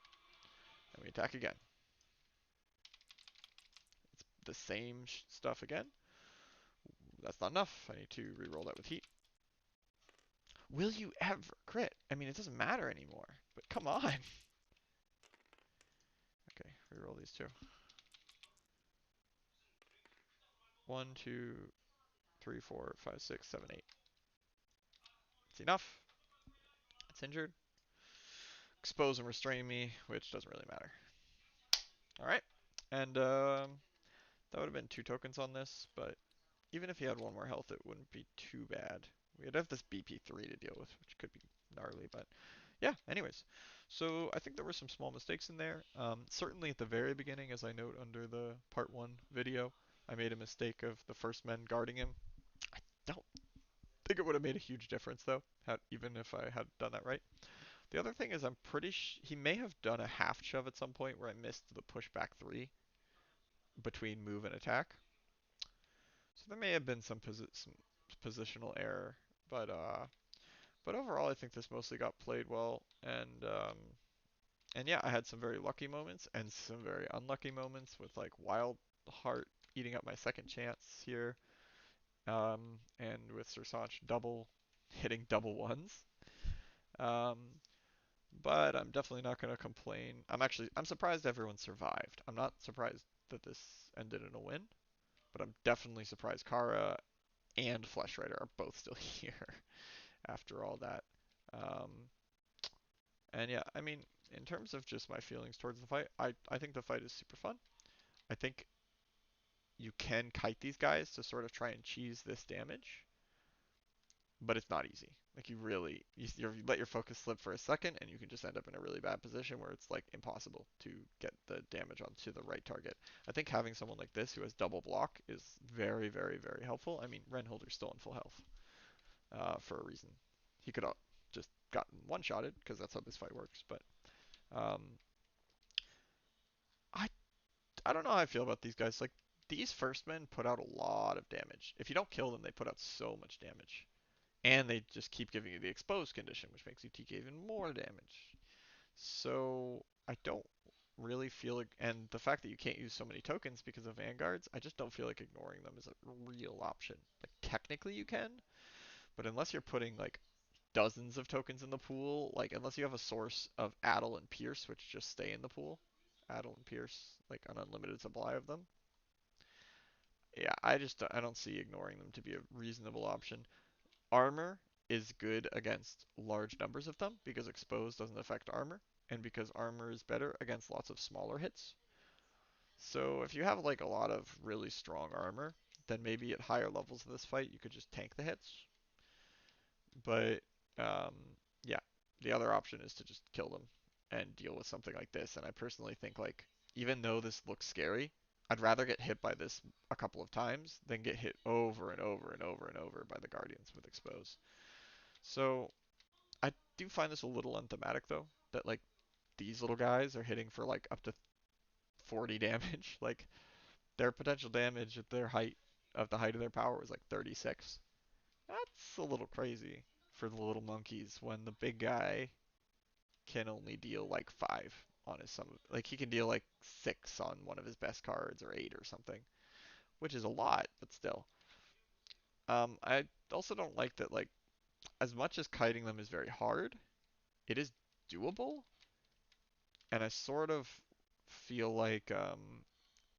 and we attack again. the same stuff again. That's not enough. I need to re-roll that with heat. Will you ever crit? I mean, it doesn't matter anymore, but come on. Okay, re-roll these two. 1, 2, 3, 4, 5, 6, 7, 8. It's enough. It's injured. Expose and restrain me, which doesn't really matter. Alright. And that would have been 2 tokens on this, but even if he had 1 more health, it wouldn't be too bad. We'd have this BP3 to deal with, which could be gnarly, but yeah, anyways. So I think there were some small mistakes in there. Certainly at the very beginning, as I note under the part 1 video, I made a mistake of the first men guarding him. I don't think it would have made a huge difference, though, even if I had done that right. The other thing is I'm pretty he may have done a half shove at some point where I missed the pushback 3 between move and attack. So there may have been some positional error, but overall I think this mostly got played well, and yeah, I had some very lucky moments and some very unlucky moments with like Wild Heart eating up my second chance here, and with Sir Sanch hitting double ones. Um, but I'm definitely not going to complain. I'm surprised everyone survived. I'm not surprised that this ended in a win, but I'm definitely surprised Kara and Flesh Rider are both still here after all that. Um, and yeah, I mean, in terms of just my feelings towards the fight, I think the fight is super fun. I think you can kite these guys to sort of try and cheese this damage, but it's not easy. Like you let your focus slip for a second, and you can just end up in a really bad position where it's like impossible to get the damage onto the right target. I think having someone like this who has double block is very, very, very helpful. I mean, Renholder's still in full health for a reason. He could have just gotten one-shotted because that's how this fight works. But um, I I don't know how I feel about these guys. Like these first men put out a lot of damage. If you don't kill them, they put out so much damage. And they just keep giving you the exposed condition, which makes you TK even more damage. So I don't really feel like, and the fact that you can't use so many tokens because of vanguards, I just don't feel like ignoring them is a real option. Like technically you can, but unless you're putting like dozens of tokens in the pool, like unless you have a source of Addle and Pierce, which just stay in the pool, Addle and Pierce, like an unlimited supply of them. Yeah, I don't see ignoring them to be a reasonable option. Armor is good against large numbers of them because exposed doesn't affect armor, and because armor is better against lots of smaller hits. So if you have like a lot of really strong armor, then maybe at higher levels of this fight you could just tank the hits. But yeah, the other option is to just kill them and deal with something like this. And I personally think like even though this looks scary, I'd rather get hit by this a couple of times than get hit over and over and over and over by the Guardians with expose. So I do find this a little unthematic though, that like these little guys are hitting for like up to 40 damage. Like their potential damage at their height of the height of their power was like 36. That's a little crazy for the little monkeys when the big guy can only deal like 5 on his some like he can deal like 6 on one of his best cards or 8 or something, which is a lot, but still. I also don't like that like as much as kiting them is very hard, it is doable, and I sort of feel like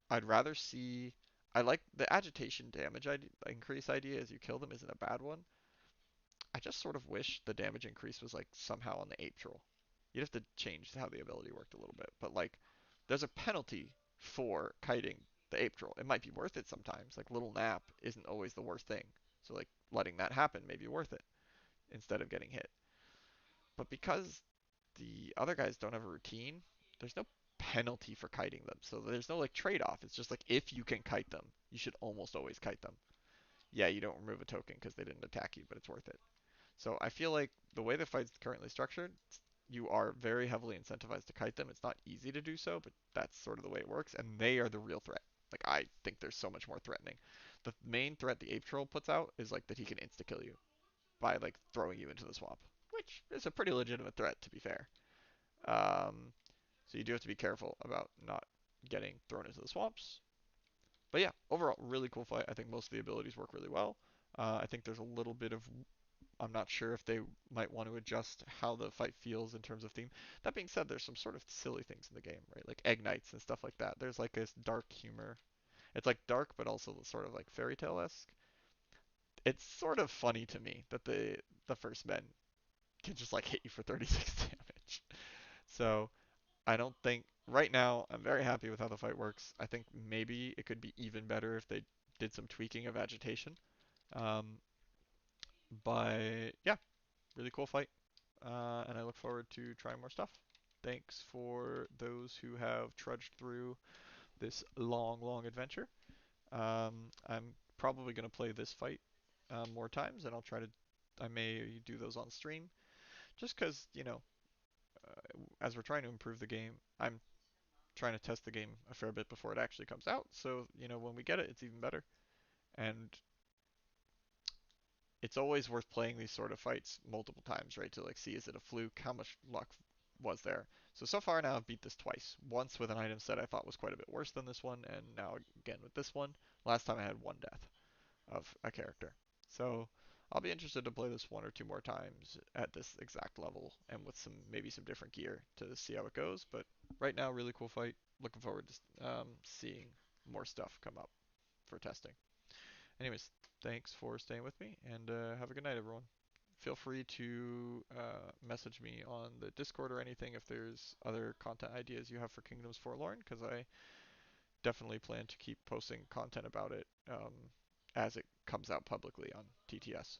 I'd rather see. I like the agitation damage increase idea as you kill them isn't a bad one. I just sort of wish the damage increase was like somehow on the Ape Troll. You'd have to change how the ability worked a little bit, but like there's a penalty for kiting the Ape Troll. It might be worth it sometimes. Like little nap isn't always the worst thing. So like letting that happen may be worth it instead of getting hit. But because the other guys don't have a routine, there's no penalty for kiting them. So there's no like trade-off. It's just like if you can kite them, you should almost always kite them. Yeah, you don't remove a token because they didn't attack you, but it's worth it. So I feel like the way the fight's currently structured, you are very heavily incentivized to kite them. It's not easy to do so, but that's sort of the way it works, and they are the real threat. Like I think they're so much more threatening. The main threat the Ape Troll puts out is like that he can insta kill you by like throwing you into the swamp, which is a pretty legitimate threat to be fair. Um, so you do have to be careful about not getting thrown into the swamps. But yeah, overall, really cool fight. I think most of the abilities work really well. I think there's a little bit of I'm not sure if they might want to adjust how the fight feels in terms of theme. That being said, there's some sort of silly things in the game, right? Like egg knights and stuff like that. There's like this dark humor. It's like dark, but also sort of like fairy tale esque. It's sort of funny to me that the first men can just like hit you for 36 damage. So I don't think right now I'm very happy with how the fight works. I think maybe it could be even better if they did some tweaking of agitation. Um, but yeah, really cool fight. And I look forward to trying more stuff. Thanks for those who have trudged through this long, long adventure. I'm probably going to play this fight more times, and I may do those on stream, just because, as we're trying to improve the game, I'm trying to test the game a fair bit before it actually comes out. So, when we get it, it's even better. And it's always worth playing these sort of fights multiple times, right? To like see, is it a fluke? How much luck was there? So far now I've beat this twice. Once with an item set I thought was quite a bit worse than this one, and now again with this one. Last time I had one death of a character. So I'll be interested to play this one or two more times at this exact level and with maybe some different gear to see how it goes. But right now, really cool fight. Looking forward to seeing more stuff come up for testing. Anyways, thanks for staying with me, and have a good night, everyone. Feel free to message me on the Discord or anything if there's other content ideas you have for Kingdoms Forlorn, because I definitely plan to keep posting content about it as it comes out publicly on TTS.